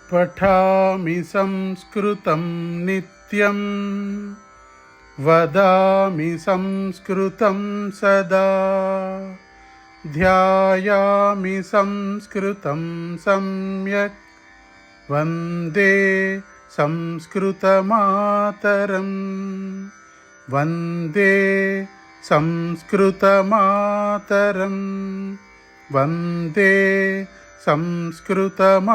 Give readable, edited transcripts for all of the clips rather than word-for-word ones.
पठामि संस्कृतं नित्यं वदामि संस्कृतं सदा ध्यायामि संस्कृतं सम्यक् वन्दे संस्कृतमातरं वन्दे संस्कृतमातरं वन्दे संस्कृतमातरम्।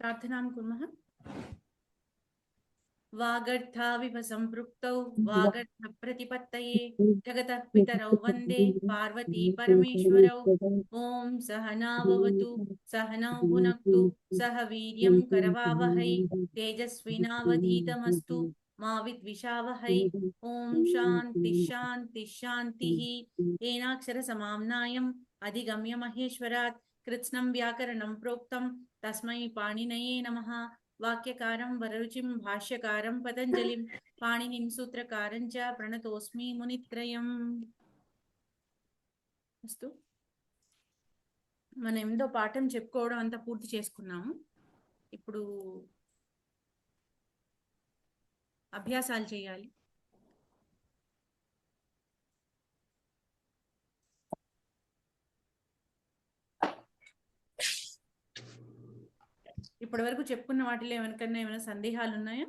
प्रार्थनां कुर्मः। वागर्थाविव सम्पृक्तौ वागर्थप्रतिपत्तये जगतः पितरौ वन्दे पार्वती परमेश्वरौ। ॐ सहनाववतु सहनौ भुनक्तु सह वीर्यं करवावहै तेजस्विनावधीतमस्तु मा विद्विषावहै। ॐ शान्ति शान्ति शान्तिः। येनाक्षरसमाम्नायम् अधिगम्य महेश्वरात् कृत्स्नं व्याकरणं प्रोक्तं तस्मै पाणिनये नमः। वाक्यकारं वररुचिं भाष्यकारं पतञ्जलिं पाणिनिं सूत्रकारं च प्रणतोऽस्मि मुनित्रयम्। అస్తు మనం 8వ పాఠం చెప్పుకోవడం అంతా పూర్తి చేసుకున్నాము. ఇప్పుడు అభ్యాసాలు చేయాలి. ఇప్పటి వరకు చెప్పుకున్న వాటిలో ఏమైనా సందేహాలు ఉన్నాయా?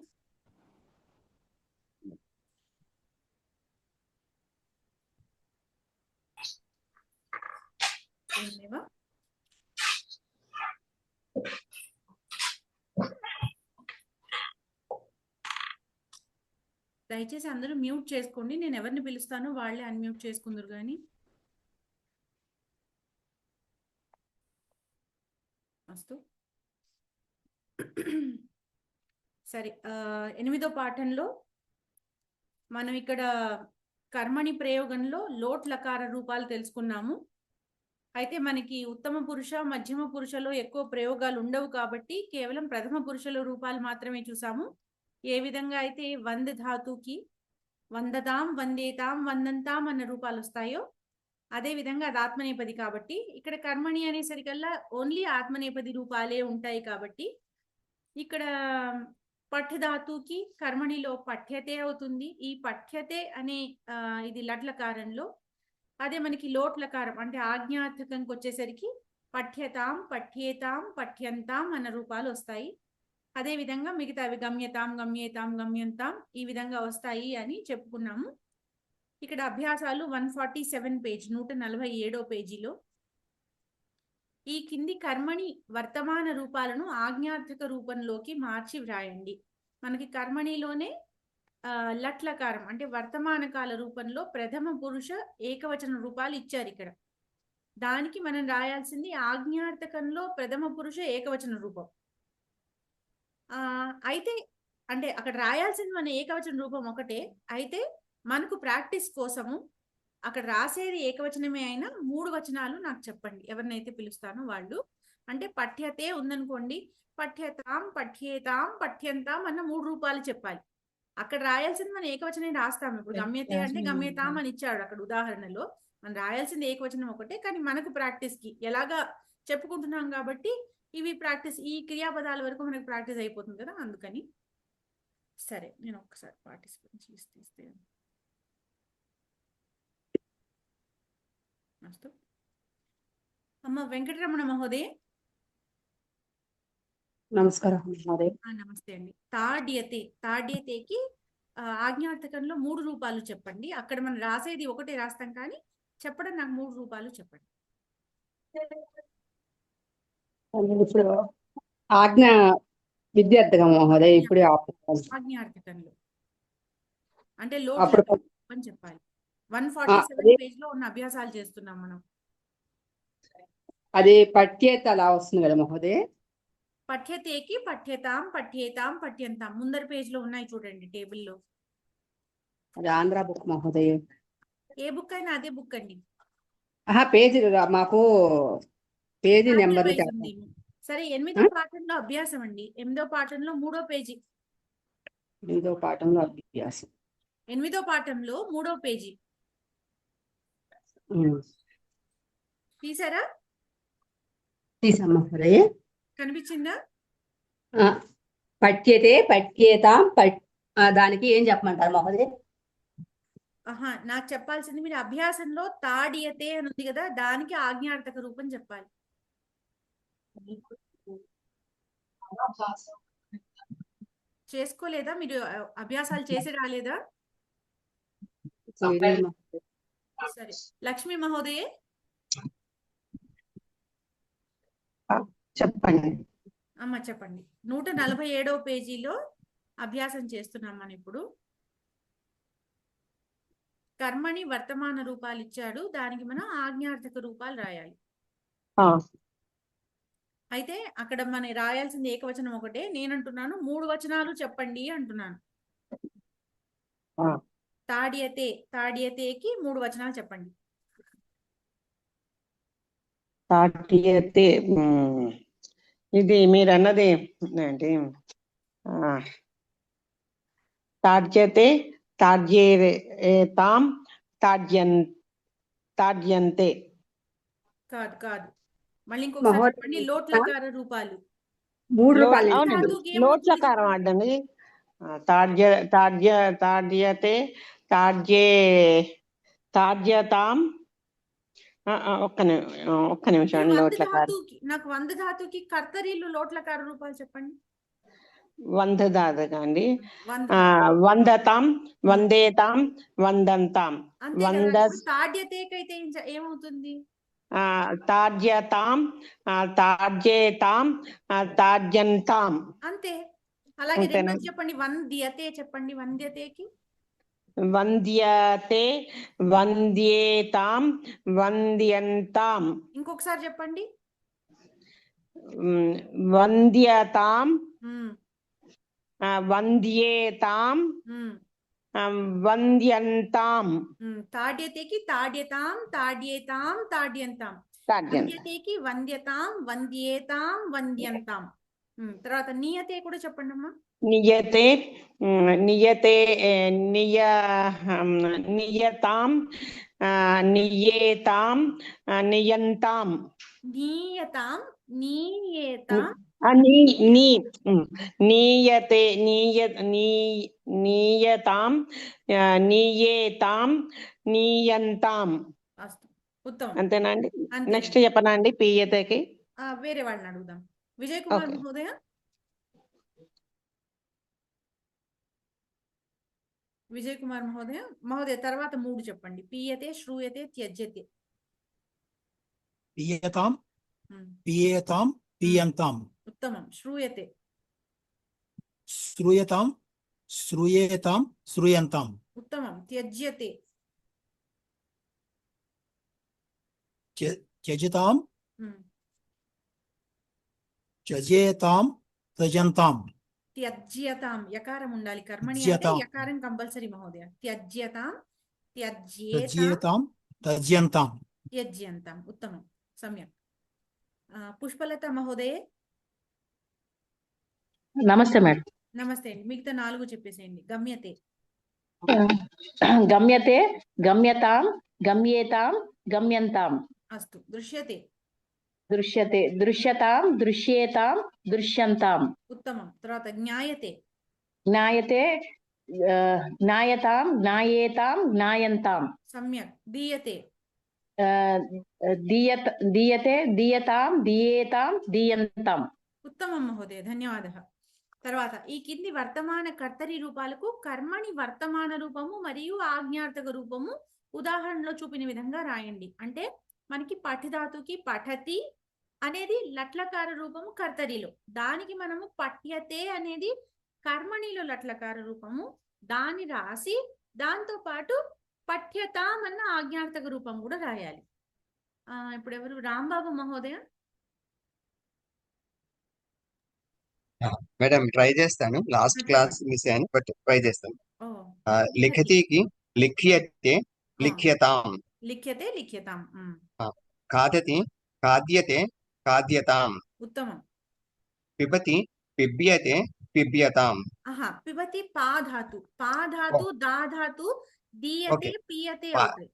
దయచేసి అందరూ మ్యూట్ చేసుకోండి. నేను ఎవరిని పిలుస్తానో వాళ్ళే అన్మ్యూట్ చేసుకుందరు కానీ. అస్తు సరే, 8వ పాఠంలో మనం ఇక్కడ కర్మణి ప్రయోగంలో లోట్ లకార రూపాలు తెలుసుకున్నాము. అయితే మనకి ఉత్తమ పురుష మధ్యమ పురుషలో ఎక్కువ ప్రయోగాలు ఉండవు కాబట్టి కేవలం ప్రథమ పురుషలో రూపాలు మాత్రమే చూసాము. ఏ విధంగా అయితే వంద ధాతుకి వందతాం వందేతాం వందంతాం అన్న రూపాలు వస్తాయో అదే విధంగా అది ఆత్మనేపది కాబట్టి ఇక్కడ కర్మణి అనేసరికల్లా ఓన్లీ ఆత్మనేపది రూపాలే ఉంటాయి. కాబట్టి ఇక్కడ పఠ్యధాతుకి కర్మణిలో పఠ్యతే అవుతుంది. ఈ పఠ్యతే అనే ఇది లట్లకారంలో, అదే మనకి లోట్లకారం అంటే ఆజ్ఞార్థకంకి వచ్చేసరికి పఠ్యతాం పఠ్యేతాం పఠ్యంతాం అన్న రూపాలు వస్తాయి. అదే విధంగా మిగతావి గమ్యతాం గమ్యేతాం గమ్యంతాం ఈ విధంగా వస్తాయి అని చెప్పుకున్నాము. ఇక్కడ అభ్యాసాలు 147 పేజ్ 147వ పేజీలో ఈ కింది కర్మణి వర్తమాన రూపాలను ఆజ్ఞార్థక రూపంలోకి మార్చి వ్రాయండి. మనకి కర్మణిలోనే లట్లకారం అంటే వర్తమాన కాల రూపంలో ప్రథమ పురుష ఏకవచన రూపాలు ఇచ్చారు. ఇక్కడ దానికి మనం రాయాల్సింది ఆజ్ఞార్థకంలో ప్రథమ పురుష ఏకవచన రూపం. అయితే అంటే అక్కడ రాయాల్సింది మన ఏకవచన రూపం ఒకటే. అయితే మనకు ప్రాక్టీస్ కోసము అక్కడ రాసేది ఏకవచనమే అయినా 3 వచనాలు నాకు చెప్పండి. ఎవరినైతే పిలుస్తానో వాళ్ళు. అంటే పఠ్యతే ఉందనుకోండి, పఠ్యతాం పఠ్యేతాం పఠ్యంతాం అన్న 3 రూపాలు చెప్పాలి. అక్కడ రాయాల్సింది మనం ఏకవచనం రాస్తాము. ఇప్పుడు గమ్యతే అంటే గమ్యతాం అని ఇచ్చాడు అక్కడ ఉదాహరణలో. మనం రాయాల్సింది ఏకవచనం ఒకటే, కానీ మనకు ప్రాక్టీస్ కి ఎలాగా చెప్పుకుంటున్నాం కాబట్టి ఇవి ప్రాక్టీస్, ఈ క్రియాపదాల వరకు మనకు ప్రాక్టీస్ అయిపోతుంది కదా, అందుకని. సరే, నేను ఒక్కసారి పార్టిసిపెంట్ తీస్తే అస్తు. అమ్మ వెంకటరమణ మహోదయ. నమస్కారం మహోదయ. నమస్తే అండి. తాడ్యతేకి ఆజ్ఞార్థకంలో 3 రూపాలు చెప్పండి. అక్కడ మనం రాసేది ఒకటే రాస్తాం, కానీ చెప్పడం నాకు 3 రూపాలు చెప్పండి. ఇప్పుడు ఆజ్ఞ విద్యార్థకం మహోదయ. ఇప్పుడు ఆజ్ఞార్థకంలో అంటే లోటు అని చెప్పాలి. 147 పేజ్ లో ఉన్న అభ్యాసాలు చేస్తున్నాం మనం. అది పఠ్యేత అలా వస్తుంది కదా మహోదయ. పఠ్యతేకి పఠ్యతాం పఠ్యేతాం పఠ్యంతాం ముందర పేజ్ లో ఉన్నాయి చూడండి టేబుల్లో. అది ఆంధ్ర బుక్ మహోదయ. ఏ బుక్ అయినా అదే బుక్ అండి. పేజీ మాకు పేజీ చాప్టర్ నెంబర్ వైజ్ ఉంది. సరే, 8వ పాఠంలో అభ్యాసం అండి. 8వ పాఠంలో 3వ పేజీ. 8వ పాఠంలో అభ్యాసం. 8వ పాఠంలో 3వ పేజీ తీసారా? తీసాం మహోదయ. కనిపించిందా? పఠ్యతే పఠ్యేతాం దానికి ఏం చెప్పమంటారు మహోదయ? నాకు చెప్పాల్సింది మీరు అభ్యాసంలో తాడియతే అని ఉంది కదా, దానికి ఆజ్ఞార్థక రూపం చెప్పాలి. చేసుకోలేదా మీరు? అభ్యాసాలు చేసి రాలేదా? సరే, లక్ష్మీ మహోదయే చెప్పండి అమ్మ. చెప్పండి. 147వ పేజీలో అభ్యాసం చేస్తున్నాం మనం ఇప్పుడు. కర్మని వర్తమాన రూపాలు ఇచ్చాడు, దానికి మనం ఆజ్ఞార్థక రూపాలు రాయాలి. అయితే అక్కడ మనం రాయాల్సింది ఏకవచనం ఒకటే. నేనంటున్నాను 3 వచనాలు చెప్పండి అంటున్నాను. తాడియతే, తాడియతేకి 3 వచనాలు చెప్పండి. తాడియతే ఇది మీరు అన్నది ఏంటి? తాడ్యతే తాడ్యేతాం తాడ్యంతే. కాదు కాదు, మళ్ళీ ఇంకొకసారి చెప్పండి. లోట్లకార రూపాలు 3 రూపాయలు. అవునండి, లోట్లకారం ఆడండి. తాడ్యతే తాడ్యతాం. ఒక్క నిమిషం అండి. లోట్లకారం నాకు 100 ధాతుకి కర్తరీలు లోట్లకార రూపాలు చెప్పండి. 100 ధాతుగా అండి. వందతాం వందేతాం వందంతాం. తాడ్యతేకైతే ఏమవుతుంది? తాడ్యతాం తాడ్యేతాం తాడ్యంతాం. అంతే. అలాగే రెండోది చెప్పండి. వంద్యతే చెప్పండి. వంద్యతేకి వంద్యతే వంద్యేతాం వంద్యంతాం. ఇంకొకసారి చెప్పండి. వంద్యతాం వంద్యేతాం వంద్యంతాం. తాడ్యతేకి తాడ్యతాం తాడ్యేతాం తాడ్యంతాం. వంద్యతేకి వంద్యతాం వంద్యేతాం వంద్యంతాం. తర్వాత నియతే కూడా చెప్పండి అమ్మా. నియతే నియతాం నియేతాం నియంతాం. నీయతాం నీయేతాం నీయతే నీయతాం నీయేతాం నీయంతాం. ఉత్తమం. అంతేనండి. నెక్స్ట్ చెప్పనా అండి పీయతకి? వేరే వాళ్ళని అడుగుదాం. విజయ్ కుమార్ మహోదయ. విజయ్ కుమార్ మహోదయ తర్వాత 3 చెప్పండి. పీయతే శ్రూయతే త్యజ్యతే. పీయతాం పీయేతాం పీయంతాం. ఉత్తమం. శ్రూయతే శ్రూయతాం శ్రూయేతాం శ్రూయంతాం. ఉత్తమం. త్యజ్యతే త్యజతాం త్యజేతాం త్యజంతాం. త్యజ్యతాం యకారం ఉండాలి. కర్మణి అంటే యకారం కంపల్సరీ మహోదయ. త్యజ్యతాం త్యజ్యేతాం త్యజ్యంతాం త్యజ్యంతాం. ఉత్తమం. సమ్యక్. పుష్పలత మహోదయే. నమస్తే మేడం. నమస్తే అండి. మిగతా 4 చెప్పేసేయండి. గమ్యతే గమ్యతే గమ్యతాం గమ్యేతాం గమ్యంతాం. అస్తు. దృశ్యతే దృశ్యతే దృశ్యతాం దృశ్యేతాం దృశ్యంతాం. ఉత్తమం. తర్వాత జ్ఞాయతే జ్ఞాయతే జ్ఞాయతాం జ్ఞాయేతాం జ్ఞాయంతాం. సమ్యక్. దీయతే దీయతే దీయతాం దీయేతాం దీయంతాం. ఉత్తమం మహోదయ, ధన్యవాదः. తర్వాత ఈ కింది వర్తమాన కర్తరి రూపాలకు కర్మని వర్తమాన రూపము మరియు ఆజ్ఞార్థక రూపము ఉదాహరణలో చూపిన విధంగా రాయండి. అంటే మనకి పఠిధాతుకి పఠతి అనేది లట్లకార రూపము కర్తరిలో, దానికి మనము పఠ్యతే అనేది కర్మణిలో లట్లకార రూపము, దాన్ని రాసి దాంతో పాటు పఠ్యతాం అన్న ఆజ్ఞార్థక రూపం కూడా రాయాలి. ఇప్పుడు ఎవరు? రాంబాబు మహోదయ. మేడం ట్రై చేస్తాను. లాస్ట్ క్లాస్ మిస్ అయ్యాను, బట్ ట్రై చేస్తాను. ఓ లిఖతికి లిఖ్యతే లిఖ్యతాం, లిఖ్యతే లిఖ్యతాం. ఖాదతి ఖాద్యతే ఖాద్యతాం, ఉత్తమం. పిబతి పిబ్యతే పిబ్యతాం. పిబతి పా ధాతు, పా ధాతు, దా ధాతు, దీయతే ఓకే. పీయతే పా. అవుతాయి.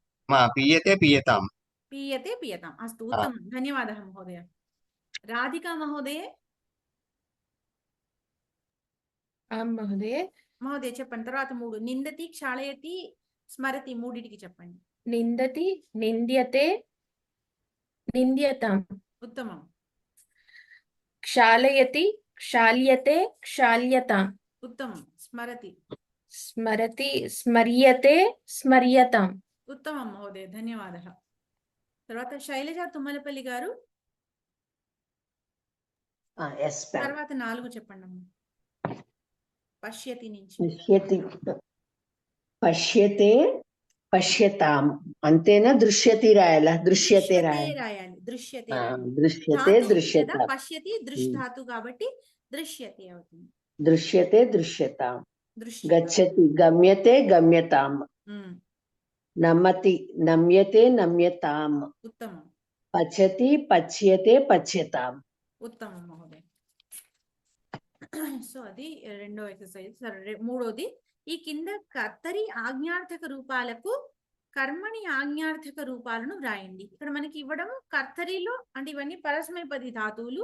పీయతే పీయతాం. पीयते पीयताम्. अस्तु, उत्तमं, धन्यवादः महोदय. राधिका महोदये. आं महोदये. महोदय చెప్పండి. తర్వాత మూడు నిందతి, క్షాళయతి, స్మరతి మూడిటికి చెప్పండి. निन्दति निन्द्यते निन्द्यताम्. ఉత్తమం. क्षालयति क्षाल्यते क्षाल्यताम्. ఉత్తమం. స్మరతి. स्मरति स्मर्यते स्मर्यताम्. ఉత్తమం మహోదయ, ధన్యవాదः. తర్వాత శైలజ తుమ్మలపల్లి గారు. తర్వాత 4 చెప్పండి అమ్మ. పశ్యతి నుంచి. పశ్యతే పశ్యతాం, అంతేనా? దృశ్యతి రాయాలా? దృశ్యతే రాయాలి. రాయాలి. దృశ్యతే. దృశ్యతే దృశ్యతాం. పశ్యతి దృష్టాతు కాబట్టి దృశ్యతే అవుతుంది. దృశ్యతే దృశ్యతాం. గచ్చతి గమ్యతే గమ్యతాం. నమతి నమ్యతే నమ్యతాం. ఉత్తమం. పచతి పచ్యతే పచ్యతాం. ఉత్తమం మహోదయ. సో అది రెండో ఎక్సర్సైజ్. సరే, మూడోది ఈ కింద కర్తరి ఆజ్ఞార్థక రూపాలకు కర్మణి ఆజ్ఞార్థక రూపాలను వ్రాయండి. ఇక్కడ మనకి ఇవ్వడం కర్తరిలో అంటే ఇవన్నీ పరస్మైపది ధాతువులు.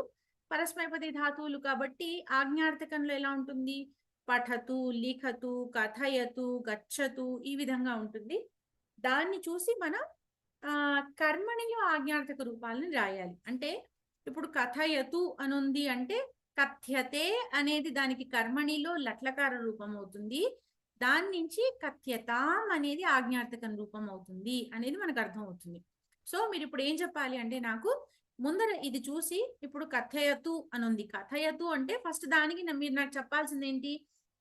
పరస్మైపది ధాతువులు కాబట్టి ఆజ్ఞార్థకంలో ఎలా ఉంటుంది? పఠతు, లిఖతు, కథయతు, గచ్చతు ఈ విధంగా ఉంటుంది. దాన్ని చూసి మనం కర్మణిలో ఆజ్ఞార్థక రూపాలను రాయాలి. అంటే ఇప్పుడు కథయతు అనుంది అంటే కథ్యతే అనేది దానికి కర్మణిలో లట్లకార రూపం అవుతుంది. దాని నుంచి కథ్యతాం అనేది ఆజ్ఞార్థకం రూపం అవుతుంది అనేది మనకు అర్థం అవుతుంది. సో మీరు ఇప్పుడు ఏం చెప్పాలి అంటే, నాకు ముందర ఇది చూసి ఇప్పుడు కథయతు అనుంది. కథయతు అంటే ఫస్ట్ దానికి మీరు నాకు చెప్పాల్సింది ఏంటి?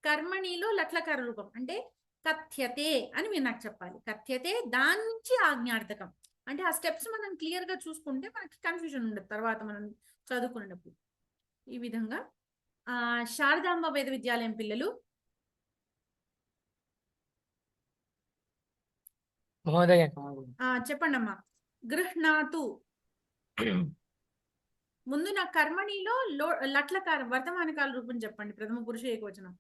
కర్మణిలో లట్లకార రూపం అంటే కథ్యతే అని మీరు నాకు చెప్పాలి. కథ్యతే దాని నుంచి ఆజ్ఞార్థకం అంటే ఆ స్టెప్స్ మనం క్లియర్ గా చూసుకుంటే మనకి కన్ఫ్యూజన్ ఉండదు తర్వాత మనం చదువుకునేటప్పుడు. ఈ విధంగా శారదాంబ వేద విద్యాలయం పిల్లలు. మహోదయ చెప్పండి అమ్మా. గృహ్ణాతు ముందు నా కర్మణిలో లట్లకార వర్తమానకాల రూపం చెప్పండి. ప్రథమ పురుష ఏకవచనం.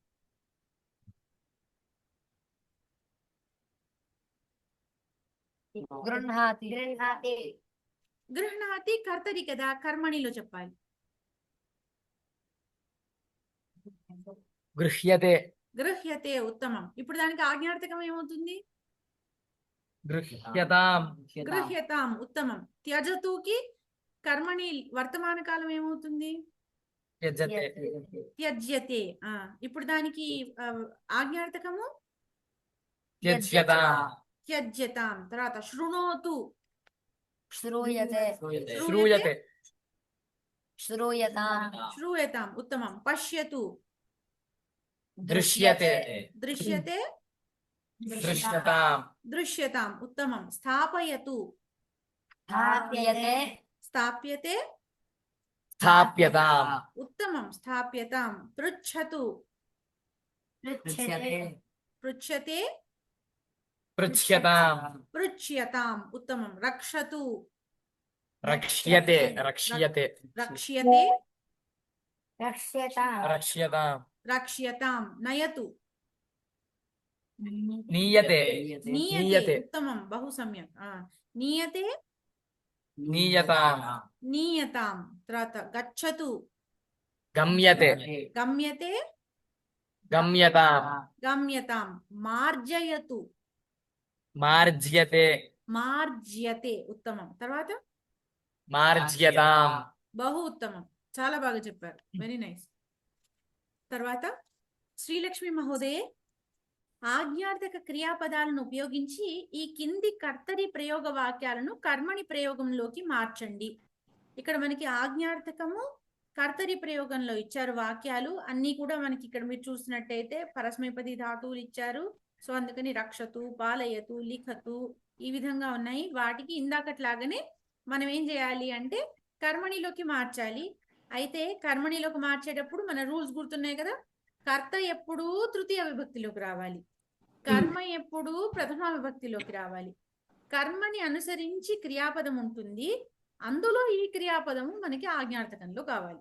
గృహ్ణాతి. గృహ్ణాతి కర్తరి కదా, కర్మణిలో చెప్పాలి. గృహ్యతే. గృహ్యతే ఉత్తమం. ఇప్పుడు దానికి ఆజ్ఞార్థకం ఏమవుతుంది? గృహ్యతాం. గృహ్యతాం ఉత్తమం. త్యజతుకి కర్మణి వర్తమాన కాలం ఏమవుతుంది? త్యజతే. త్యజ్యతే. ఇప్పుడు దానికి ఆజ్ఞార్థకము త్యజ్యతాం. త్యజ్యతాం. తర్వాత శృణోతు. శ్రూయతే. శ్రూయతే. శ్రూయతాం. శ్రూయతాం ఉత్తమం. పశ్యతు. దృశ్యతే. దృశ్యతే. దృశ్యతాం. దృశ్యతాం ఉత్తమం. స్థాపయతు. స్థాప్యతే. స్థాప్యతే. స్థాప్యతాం. ఉత్తమం. స్థాప్యతాం. పృచ్ఛతు. పృచ్ఛతే. పృచ్ఛతే. పృచ్ఛ్యతాం. పృచ్ఛ్యతాం ఉత్తమం. రక్షతు. రక్ష్యతే. రక్ష్యతే. రక్ష్యతే. రక్ష్యతాం. రక్ష్యతాం. రక్ష్యతాం. నయతు. నీయతే. నీయతే ఉత్తమం. బహు సమ్యక్. నీయతే. నీయతాం. నీయతాం. తర్వాత గచ్చతు. గమ్యతే. గమ్యతే. గమ్యతాం. గమ్యతాం. మార్జయతు. మార్జ్యతే. మార్జ్యతే ఉత్తమం. తర్వాత మార్జ్యతాం. బహు ఉత్తమం. చాలా బాగా చెప్పారు. Very nice. తర్వాత శ్రీలక్ష్మి మహోదయే, ఆజ్ఞార్థక క్రియాపదాలను ఉపయోగించి ఈ కింది కర్తరి ప్రయోగ వాక్యాలను కర్మణి ప్రయోగంలోకి మార్చండి. ఇక్కడ మనకి ఆజ్ఞార్థకము కర్తరి ప్రయోగంలో ఇచ్చారు. వాక్యాలు అన్ని కూడా మనకి ఇక్కడ మీరు చూసినట్టయితే పరస్మైపది ధాతువులు ఇచ్చారు. సో అందుకని రక్షతు, పాలయతు, లిఖతు ఈ విధంగా ఉన్నాయి. వాటికి ఇందాకట్లాగానే మనం ఏం చేయాలి అంటే కర్మణిలోకి మార్చాలి. అయితే కర్మణిలోకి మార్చేటప్పుడు మన రూల్స్ గుర్తున్నాయి కదా. కర్త ఎప్పుడు తృతీయ విభక్తిలోకి రావాలి, కర్మ ఎప్పుడు ప్రథమ విభక్తిలోకి రావాలి, కర్మని అనుసరించి క్రియాపదం ఉంటుంది, అందులో ఈ క్రియాపదము మనకి ఆజ్ఞార్థకంలో కావాలి.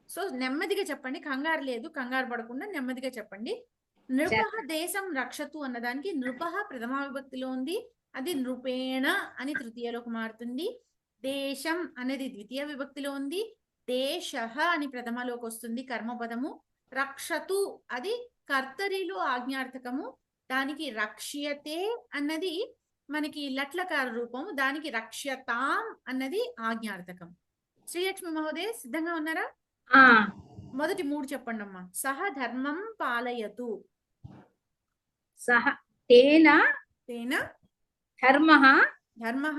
సో నెమ్మదిగా చెప్పండి, కంగారు లేదు, కంగారు పడకుండా నెమ్మదిగా చెప్పండి. నృపః దేశం రక్షతు అన్నదానికి నృపః ప్రథమ విభక్తిలో ఉంది, అది నృపేణ అని తృతీయలోకి మారుతుంది. దేశం అనేది ద్వితీయ విభక్తిలో ఉంది, దేశః అని ప్రథమలోకి వస్తుంది కర్మపదము. రక్షతు అది కర్తరిలో ఆజ్ఞార్థకము, దానికి రక్ష్యతే అన్నది మనకి లట్లకార రూపం, దానికి రక్ష్యతాం అన్నది ఆజ్ఞార్థకం. శ్రీలక్ష్మి మహోదయ సిద్ధంగా ఉన్నారా? మొదటి 3 చెప్పండి అమ్మా. సహ ధర్మం పాలయతు. సహ తేన తేన ధర్మః ధర్మః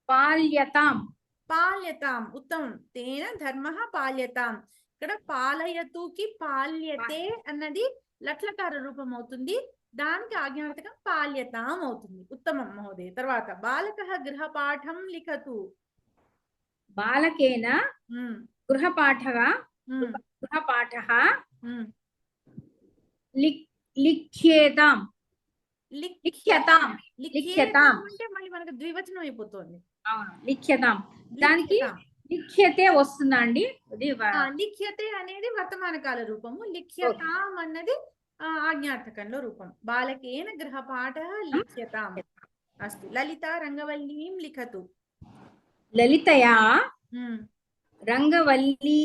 పాల్యతాం. పాల్యతాం, ఉత్తమం. తేన ధర్మః పాల్యతాం. ఇక్కడ పాలయతుకి పాల్యతే అన్నది లట్లకార రూపం అవుతుంది, దానికి ఆజ్ఞార్థకం పాల్యతాం అవుతుంది. ఉత్తమం మహోదయ. తర్వాత బాలకః గృహపాఠం లిఖతు. బాలకేన గృహపాఠః లిఖ్యేతాం. లిఖ్యతాం. లిఖ్యతాం అంటే మళ్ళీ మనకు ద్వివచనం అయిపోతుంది. అవును, లిఖ్యతాం. దానికి లిఖ్యతే వస్తుందా అండి? లిఖ్యతే అనేది వర్తమాన కాల రూపము, లిఖ్యతాం అన్నది ఆజ్ఞార్థకంలో రూపం. బాలకేన గృహపాఠః లిఖ్యతాం. అస్తు. లలిత రంగవల్లీం లిఖతు. లలితయా రంగవల్లీ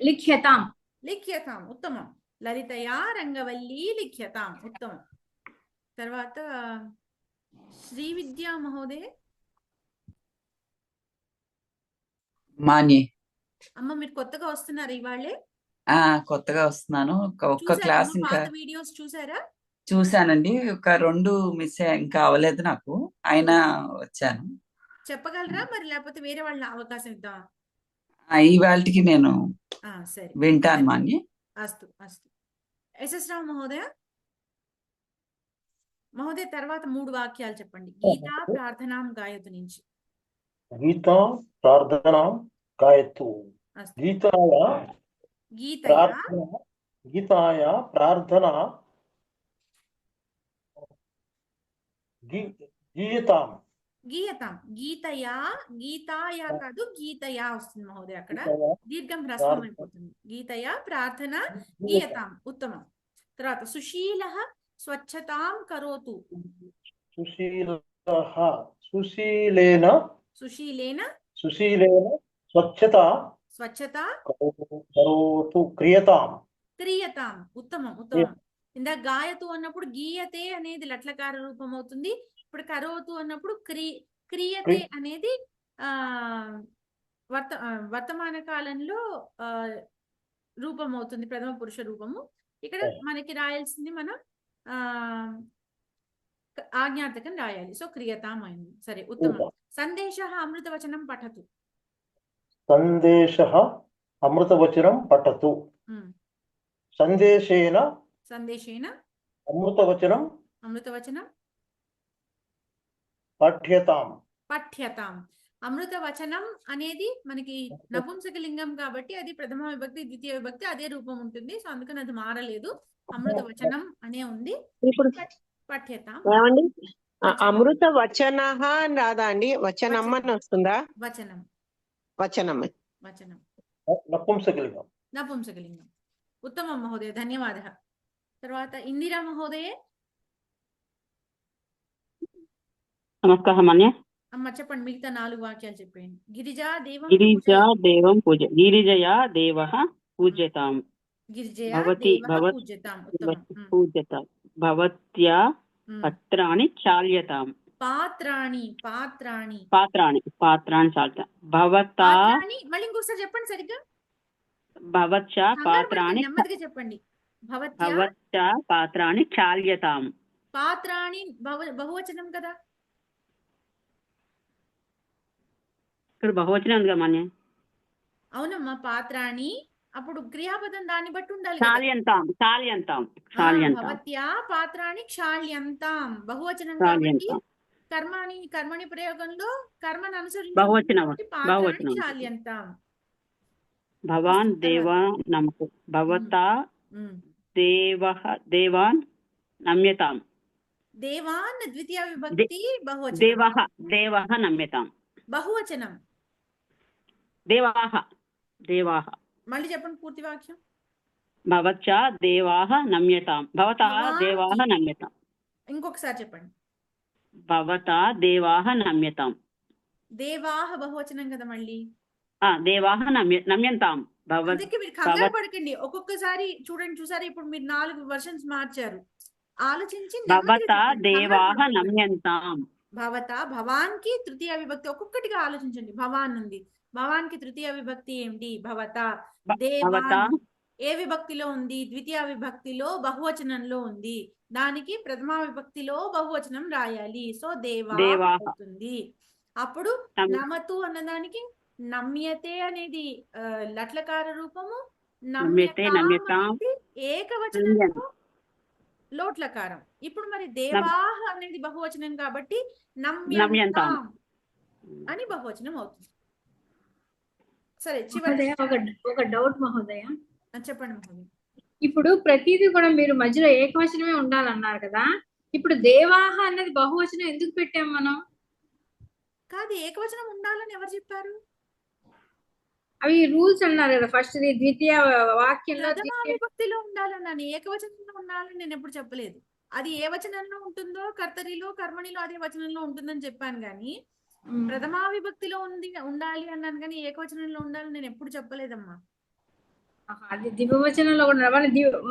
లిఖ్యతాం. లిఖ్యతాం, ఉత్తమం. లలితయా రంగవల్లీ లిఖ్యతాం, ఉత్తమం. తర్వాత శ్రీ విద్యా మహోదయ. మాన్యే. అమ్మ మీరు కొత్తగా వస్తున్నారు ఇవాళే? కొత్తగా వస్తున్నాను. ఒక్క క్లాస్ ఇంకా వీడియోస్ చూసారా? చూసానండి. ఒక 2 మిస్ ఇంకా అవ్వలేదు నాకు, అయినా వచ్చాను. చెప్పగలరా మరి, లేకపోతే వేరే వాళ్ళ అవకాశం ఇద్దాం? ఇవాళకి నేను సరే వింటాను మాన్యే. అస్తు అస్తు. ఎస్ఎస్ రావు మహోదయ. మహోదయ తర్వాత 3 వాక్యాలు చెప్పండి. గీతా ప్రార్థనాం గాయతు నుంచి. గీతా ప్రార్థనాం గాయతు. గీతాయ ప్రార్థన గీయతాం. గీయతాం. గీతాయా కాదు, గీతయా వస్తుంది మహోదయ, అక్కడ దీర్ఘం హ్రస్వం అయిపోతుంది. గీతయా ప్రార్థన గీయతాం, ఉత్తమం. తర్వాత సుశీలః స్వచ్ఛతాం కరోతు. సుశీలేన స్వచ్ఛత కరోతు క్రియతాం, ఉత్తమం ఉత్తమం. ఇందాక గాయతు అన్నప్పుడు గీయతే అనేది లట్లకార రూపం అవుతుంది, ఇప్పుడు కరోతు అన్నప్పుడు క్రియతే అనేది వర్తమాన కాలంలో రూపం అవుతుంది, ప్రథమ పురుష రూపము. ఇక్కడ మనకి రాయాల్సింది మనం ఆజ్ఞార్థకం రాయాలి. సో క్రియతాం అయింది. సరే, ఉత్తమం. సందేశః అమృతవచనం పఠతు. సందేశః అమృతవచనం పఠతు. సందేశేన అమృతవచనం పఠ్యతాం. అమృతవచనం అనేది మనకి నపుంసకలింగం కాబట్టి అది ప్రథమ విభక్తి, ద్వితీయ విభక్తి అదే రూపం ఉంటుంది. సో అందుకని అది మారలేదు, అమృతవచనం అనే ఉంది. పఠ్యతాం. అమృత వచన రాదా అండి? వచనం అని వస్తుందా? వచనం నపుంసకలింగం. ఉత్తమం మహోదయ, ధన్యవాదः. తర్వాత ఇందిరా మహోదయ. నమస్కారం మాన్య. అమ్మ చెప్పండి, మిగతా 4 వాక్యాలు చెప్పండి. గిరిజయా దేవః పూజ్యతాం. భవత్యా పత్రాణి చాల్యతాం. పాత్రాణి చాల్యతాం. భవతా, మళ్ళీ ఇంకొకసారి చెప్పండి సరిగ్గా. భవత్యా పాత్రాణి, నెమ్మదిగా చెప్పండి. భవత్యా పాత్రాణి చాల్యతాం. పాత్రాణి బహువచనం కదా, ఇక్కడ బహువచనం ఉంది కదా మాన్య. అవునమ్మా, పాత్రాణి అప్పుడు క్రియాపదం దాన్ని బట్టి ఉండాలి. చాల్యంతాం. భవత్యా పాత్రాణి క్షాళ్యంతాం బహువచనం కాబట్టి కర్మణి ప్రయోగంలో కర్మను బహువచనం అనుసరించి పాత్రాన్ని బహువచనం శాల్యంతాం. భవాన్ దేవా నమకు భవతా దేవాన్ నమ్యతాం. దేవాన్ ద్వితీయ విభక్తి బహువచనం. దేవః నమ్యతాం. బహువచనం. దేవాః మళ్ళీ చెప్పండి పూర్తి వాక్యం. భవచ్చ దేవాః నమ్యతాం. భవతా దేవాః నమ్యతాం. ఇంకొకసారి చెప్పండి. భవతా దేవాః నమ్యతాం. దేవాహ బహువచనం కదా మళ్ళీ. దేవాః నమ్యంతాం. అందుకే మీరు కంగారు పడకండి. ఒక్కొక్కసారి చూసారు ఇప్పుడు మీరు 4 వర్షన్స్ మార్చారు. ఆలోచించి భవతా దేవాః నమ్యంతాం. భవత భవాన్ కి తృతీయ విభక్తి ఒక్కొక్కటిగా ఆలోచించండి. భవాన్ ఉంది, భవాన్ కి తృతీయ విభక్తి ఏంటి? భవత. దేవాన్ ఏ విభక్తిలో ఉంది? ద్వితీయ విభక్తిలో బహువచనంలో ఉంది. దానికి ప్రథమా విభక్తిలో బహువచనం రాయాలి. సో దేవా అవుతుంది. అప్పుడు నమతు అన్నదానికి నమ్యతే అనేది లట్లకార రూపము, ఏకవచనంలో లోట్లకారం. ఇప్పుడు మరి దేవాహ అనేది బహువచనం కాబట్టి నమ్యంతాం అని బహువచనం అవుతుంది. సరే చివరి ఒక డౌట్ మహోదయ, చెప్పండి మహోదయ. ఇప్పుడు ప్రతిదీ కూడా మీరు మధ్యలో ఏకవచనమే ఉండాలన్నారు కదా, ఇప్పుడు దేవాహ అన్నది బహువచనం ఎందుకు పెట్టాం మనం? కాదు, ఏకవచనం ఉండాలని ఎవరు చెప్పారు? అవి రూల్స్ అన్నారు కదా, ఫస్ట్ ద్వితీయ వాక్యంలో విభక్తిలో ఉండాలన్నాను, ఏకవచనంలో ఉండాలని నేను ఎప్పుడు చెప్పలేదు. అది ఏ వచనంలో ఉంటుందో కర్తరిలో కర్మణిలో అదే వచనంలో ఉంటుందని చెప్పాను కానీ ప్రథమా విభక్తిలో ఉండాలి అన్నాను కానీ ఏకవచనంలో ఉండాలని నేను ఎప్పుడు చెప్పలేదమ్మా. అది దివ్యవచనంలో కూడా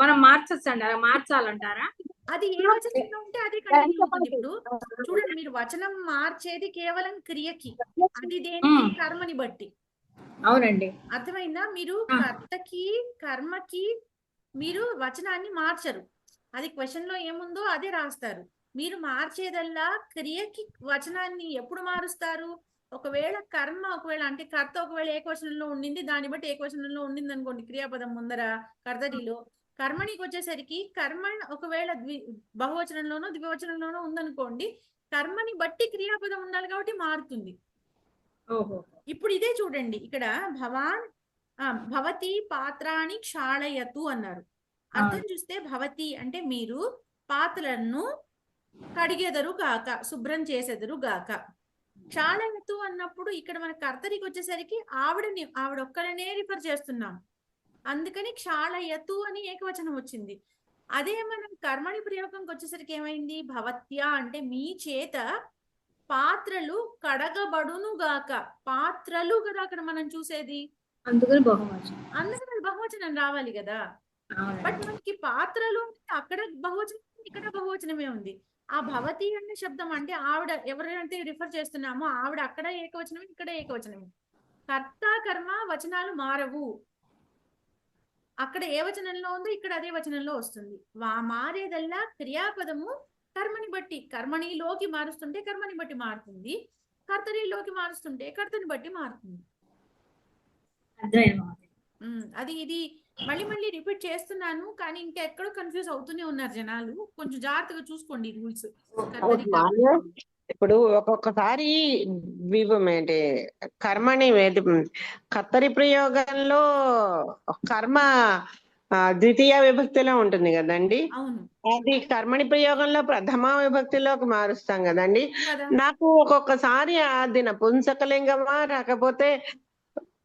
మనం మార్చొచ్చండి, అలా మార్చాలంటారా? అది ఏ వచనంలో ఉంటే అది కంటిన్యూ అవుతుంది. ఇప్పుడు చూడండి, మీరు వచనం మార్చేది కేవలం క్రియకి, అది దేనికి? కర్మని బట్టి. అవునండి, అర్థమైందా? మీరు కర్తకి కర్మకి మీరు వచనాన్ని మార్చరు, అది క్వశ్చన్ లో ఏముందో అదే రాస్తారు. మీరు మార్చేదల్లా క్రియకి వచనాన్ని ఎప్పుడు మారుస్తారు? ఒకవేళ కర్మ అంటే కర్త ఒకవేళ ఏకవచనంలో ఉండింది, దాన్ని బట్టి ఏకవచనంలో ఉండింది అనుకోండి క్రియాపదం ముందర కర్తరిలో. కర్మణికి వచ్చేసరికి కర్మ ఒకవేళ బహువచనంలోనో ద్వివచనంలోనో ఉందనుకోండి, కర్మని బట్టి క్రియాపదం ఉండాలి కాబట్టి మారుతుంది. ఇప్పుడు ఇదే చూడండి, ఇక్కడ భవతి పాత్రాన్ని క్షాళయతు అన్నారు. అర్థం చూస్తే భవతి అంటే మీరు పాత్రలను కడిగెదరు గాక, శుభ్రం చేసెదరు గాక. క్షాళయతు అన్నప్పుడు ఇక్కడ మన కర్తరికి వచ్చేసరికి ఆవిడ ఒక్కడనే రిఫర్ చేస్తున్నాం, అందుకని క్షాళయతు అని ఏకవచనం వచ్చింది. అదే మనం కర్మణి ప్రయోగంకి వచ్చేసరికి ఏమైంది? భవత్య అంటే మీ చేత పాత్రలు కడగబడును గాక. పాత్రలు కదా అక్కడ మనం చూసేది, అందుకని బహువచనం రావాలి కదా. బట్ మనకి పాత్రలు అక్కడ బహువచనం, ఇక్కడ బహువచనమే ఉంది. ఆ భవతి అనే శబ్దం అంటే ఆవిడ ఎవరైతే రిఫర్ చేస్తున్నామో ఆవిడ అక్కడ ఏకవచనం, ఇక్కడ ఏకవచనమే. కర్త కర్మ వచనాలు మారవు, అక్కడ ఏ వచనంలో ఉందో ఇక్కడ అదే వచనంలో వస్తుంది. మారేదల్లా క్రియాపదము కర్మని బట్టి. కర్మణిలోకి మారుస్తుంటే కర్మని బట్టి మారుతుంది, కర్తరిలోకి మారుస్తుంటే కర్తని బట్టి మారుతుంది. అది ఇది మళ్ళీ రిపీట్ చేస్తున్నాను కానీ ఇంకా ఎక్కడో కన్ఫ్యూజ్ అవుతూనే ఉన్నారు జనాలు. కొంచెం జాగ్రత్తగా చూసుకోండి రూల్స్. ఇప్పుడు ఒక్కొక్కసారి అంటే కర్మని కర్తరి ప్రయోగంలో కర్మ ద్వితీయ విభక్తిలో ఉంటుంది కదండి, అది కర్మణి ప్రయోగంలో ప్రథమా విభక్తిలోకి మారుస్తాం కదండి. నాకు ఒక్కొక్కసారి అది నపుంసకలింగమా లేకపోతే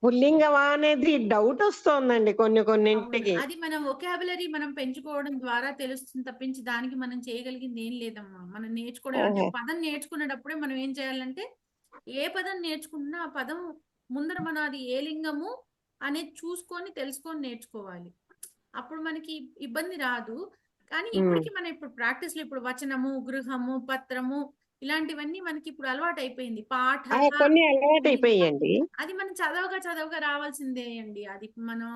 పుల్లింగమా అనేది డౌట్ వస్తోందండి కొన్నింటికి. అది మనం వొకాబులరీ మనం పెంచుకోవడం ద్వారా తెలుస్తుంది తప్పించి దానికి మనం చేయగలిగింది ఏం లేదమ్మా. మనం నేర్చుకోవడం పదం నేర్చుకునేటప్పుడే మనం ఏం చేయాలంటే ఏ పదం నేర్చుకున్నా ఆ పదం ముందర మనం అది ఏ లింగము అనేది చూసుకొని తెలుసుకొని నేర్చుకోవాలి, అప్పుడు మనకి ఇబ్బంది రాదు. కానీ ఇప్పటికి మనం ఇప్పుడు ప్రాక్టీస్ లో ఇప్పుడు వచనము, గృహము, పత్రము ఇలాంటివన్నీ మనకి ఇప్పుడు అలవాటు అయిపోయింది. పాఠ అది మనం చదవగా రావాల్సిందే అండి. అది మనం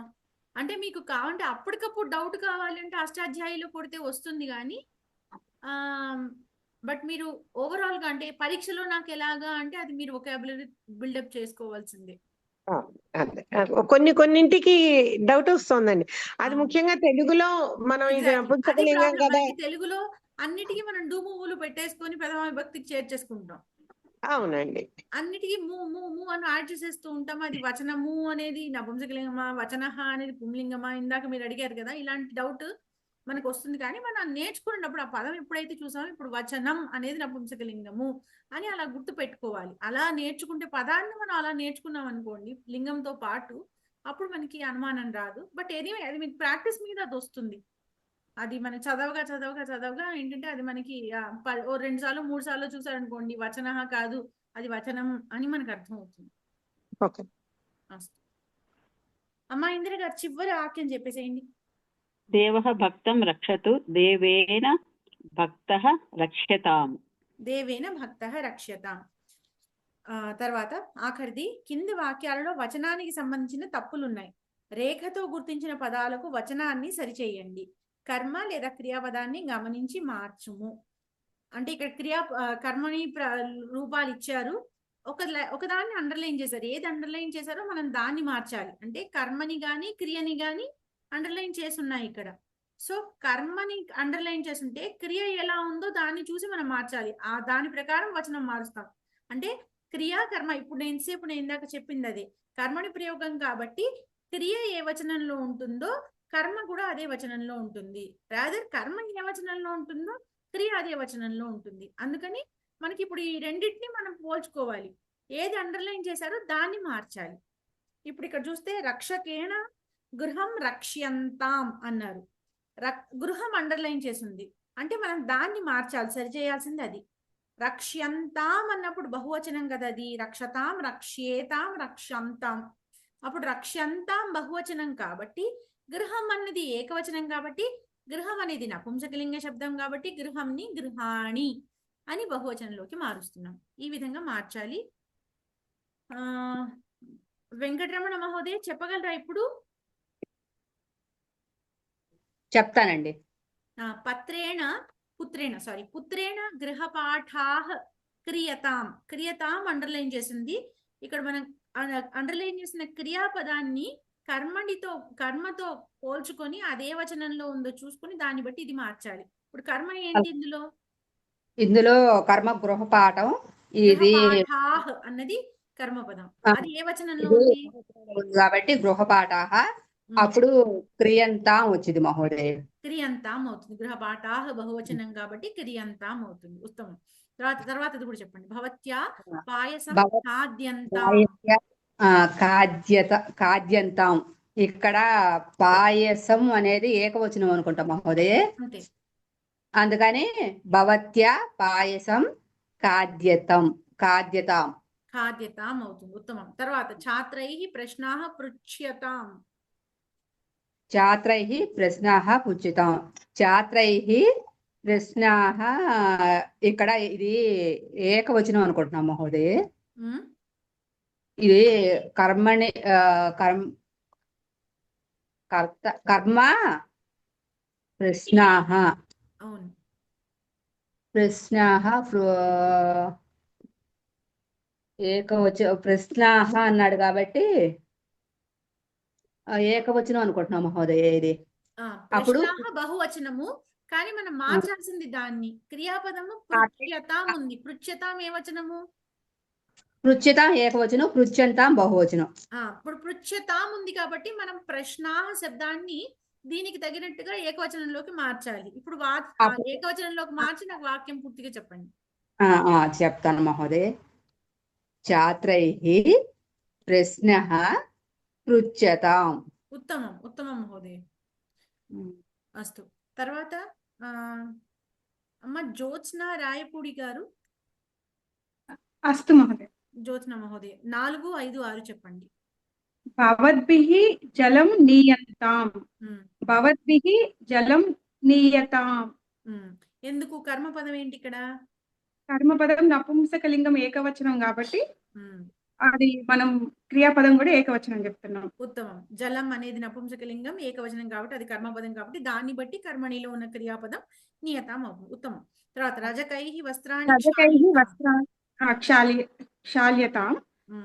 అంటే మీకు కావాలంటే అప్పటికప్పుడు డౌట్ కావాలంటే అష్టాధ్యాయులు కొడితే వస్తుంది కానీ బట్ మీరు ఓవరాల్ గా అంటే పరీక్షలో నాకు ఎలాగా అంటే అది మీరు వొకాబులరీ బిల్డప్ చేసుకోవాల్సిందే. కొన్నింటికి డౌట్ వస్తుందండి. అది ముఖ్యంగా తెలుగులో మనం ఇది పుస్తకలింగం కదా, తెలుగులో అన్నిటికీ మనం డూమువులు పెట్టేసుకొని ప్రథమ విభక్తికి చేర్చేసుకుంటాం. అవునండి. అన్నిటికీ ము ము ము అని యాడ్ చేసేస్తూ ఉంటాం. అది వచనము అనేది నపుంసకలింగమా, వచనహ అనేది పుంలింగమా, ఇందాక మీరు అడిగారు కదా, ఇలాంటి డౌట్ మనకు వస్తుంది. కానీ మనం నేర్చుకున్నప్పుడు ఆ పదం ఎప్పుడైతే చూసామో ఇప్పుడు వచనం అనేది నపుంసకలింగము అని అలా గుర్తు పెట్టుకోవాలి. అలా నేర్చుకుంటే పదాన్ని మనం అలా నేర్చుకున్నాం అనుకోండి లింగంతో పాటు, అప్పుడు మనకి అనుమానం రాదు. బట్ ఎనీవే అది మీకు ప్రాక్టీస్ మీద అది వస్తుంది. అది మనం చదవగా ఏంటంటే అది మనకి 2 సార్లు 3 సార్లు చూసారనుకోండి వచన కాదు అది వచనం అని మనకు అర్థం అవుతుంది. ఓకే. అమ్మా ఇందిర గారు చివరి వాక్యం చెప్పేసేయండి. దేవః భక్తం రక్షతు దేవేన భక్తః రక్ష్యతాం. దేవేన భక్తః రక్ష్యతాం. తర్వాత ఆఖరిది, కింది వాక్యాలలో వచనానికి సంబంధించిన తప్పులున్నాయి. రేఖతో గుర్తించిన పదాలకు వచనాన్ని సరిచేయండి. కర్మ లేదా క్రియాపదాన్ని గమనించి మార్చుము. అంటే ఇక్కడ కర్మని రూపాలు ఇచ్చారు, ఒకదాన్ని అండర్లైన్ చేశారు. ఏది అండర్లైన్ చేశారో మనం దాన్ని మార్చాలి. అంటే కర్మని గాని క్రియని గాని అండర్లైన్ చేస్తున్నాయి ఇక్కడ. సో కర్మని అండర్లైన్ చేస్తుంటే క్రియ ఎలా ఉందో దాన్ని చూసి మనం మార్చాలి. దాని ప్రకారం వచనం మారుస్తాం. అంటే క్రియా కర్మ, ఇప్పుడు నేను ఇందాక చెప్పింది అదే కర్మని ప్రయోగం కాబట్టి క్రియ ఏ వచనంలో ఉంటుందో కర్మ కూడా అదే వచనంలో ఉంటుంది. రాదర్ కర్మ ఏ వచనంలో ఉంటుందో క్రియ అదే వచనంలో ఉంటుంది. అందుకని మనకి ఇప్పుడు ఈ రెండింటిని మనం పోల్చుకోవాలి. ఏది అండర్లైన్ చేశారో దాన్ని మార్చాలి. ఇప్పుడు ఇక్కడ చూస్తే రక్షకేణ గృహం రక్ష్యంతాం అన్నారు. గృహం అండర్లైన్ చేసింది అంటే మనం దాన్ని మార్చాలి, సరిచేయాల్సింది అది. రక్ష్యంతాం అన్నప్పుడు బహువచనం కదా అది. రక్షతాం, రక్ష్యేతాం, రక్షంతాం. అప్పుడు రక్ష్యంతాం బహువచనం కాబట్టి, గృహం అన్నది ఏకవచనం కాబట్టి, గృహం అనేది నపుంసకలింగ శబ్దం కాబట్టి గృహంని గృహాణి అని బహువచనంలోకి మారుస్తున్నాం. ఈ విధంగా మార్చాలి. వెంకటరమణ మహోదయ చెప్పగలరా ఇప్పుడు? చెప్తానండి. పుత్రేణ గృహపాఠాః క్రియతాం అండర్లైన్ చేసింది. ఇక్కడ మనం అండర్లైన్ చేసిన క్రియాపదాన్ని కర్మతో పోల్చుకొని అదే వచనంలో ఉందో చూసుకొని దాన్ని బట్టి ఇది మార్చాలి. ఇప్పుడు కర్మ ఏంటి ఇందులో కర్మ గృహపాఠం, ఇది అన్నది కర్మపదం. అది ఏ వచనంలో ఉంది కాబట్టి గృహపాఠాః. అప్పుడు క్రియంతాం వచ్చింది మహోదయ. క్రియంతాం అవుతుంది. గృహపాఠాః బహువచనం కాబట్టి క్రియంతాం అవుతుంది. ఉత్తమం. తర్వాత కూడా చెప్పండి. భవత్యా పాయసం ఖాద్యంతాం. ఇక్కడ పాయసం అనేది ఏకవచనం అనుకుంటా మహోదయ. అందుకని భవత్యా పాయసం ఖాద్యతాం అవుతుంది. ఉత్తమం. తర్వాత ఛాత్రైః ప్రశ్నాః పృచ్యతాం. ఛాత్రైః ప్రశ్నాః పృచ్యతాం. ఛాత్రైః ప్రశ్నాః ఇక్కడ ఇది ఏకవచనం అనుకుంటున్నాం మహోదయ. ఇది కర్మని కర్మ ప్రశ్నాః ప్రశ్నాః అన్నాడు కాబట్టి ఏకవచనం అనుకుంటున్నాం మహోదయ. ఇది అప్పుడు బహువచనము కానీ మనం మార్చాల్సింది దాన్ని. క్రియాపదము పృచ్యతాం ఉంది. పృచ్యతాం ఏ వచనము? పృచ్యతాం ఏకవచనం, పృచ్యంతాం బహువచనం. ఇప్పుడు పృచ్యతాం ఉంది కాబట్టి మనం ప్రశ్నాః శబ్దాన్ని దీనికి తగినట్టుగా ఏకవచనంలోకి మార్చాలి. ఇప్పుడు ఏకవచనంలోకి మార్చి నాకు వాక్యం పూర్తిగా చెప్పండి. చెప్తాను మహోదయ. ఛాత్రైః ప్రశ్నః పృచ్యతాం. ఉత్తమం మహోదయ. అస్తు. తర్వాత అమ్మ జ్యోత్స్న రాయపూడి గారు. అస్తు మహోదయ. జ్యోత్స్న మహోదయ 4, 5, 6 చెప్పండి. భవద్భిః జలం నీయతాం. భవద్భిః జలం నీయతాం. ఎందుకు కర్మపదం ఏంటి ఇక్కడ? కర్మపదం నపుంసకలింగం ఏకవచనం కాబట్టి అది మనం క్రియాపదం కూడా ఏకవచనం చెప్తున్నాం. ఉత్తమం. జలం అనేది నపుంసకలింగం ఏకవచనం కాబట్టి అది కర్మపదం కాబట్టి దాన్ని బట్టి కర్మణిలో ఉన్న క్రియాపదం నియతాం అవుతుంది. ఉత్తమం. తర్వాత రజకైః క్షాళ్యతాం.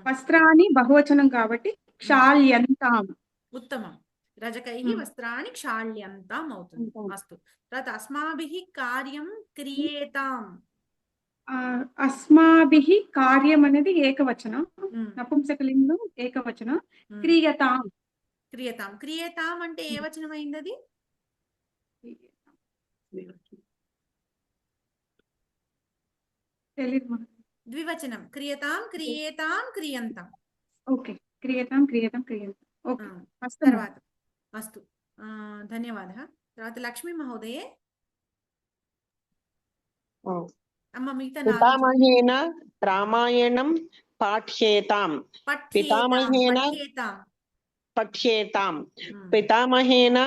వస్త్రాన్ని బహువచనం కాబట్టి క్షాళ్యంతాం. ఉత్తమం. రజకైః వస్త్రాణి క్షాళ్యంతాం అవుతుంది. అస్తు. తర్వాత అస్మాభిః కార్యం క్రియేతాం. అస్మాభిః కార్యం అనేది ఏకవచనం, నపుంసకలింగం ఏకవచనం. క్రియతాం. క్రియతాం. క్రియేతాం అంటే ఏ వచనం అయింది అది? తెలీదు. ద్వివచనం. క్రియతాం క్రియేతాం క్రియంతాం. ఓకే. క్రియతాం క్రియేతాం క్రియంతాం. ఓకే. తర్వాత అస్తు. ధన్యవాదः. తర్వాత లక్ష్మీ మహోదయే. అమ్మ మిగతా పితామహేన రామాయణం పాఠ్యేతాం. పితామహేన పఠ్యేతాం. పితామహేన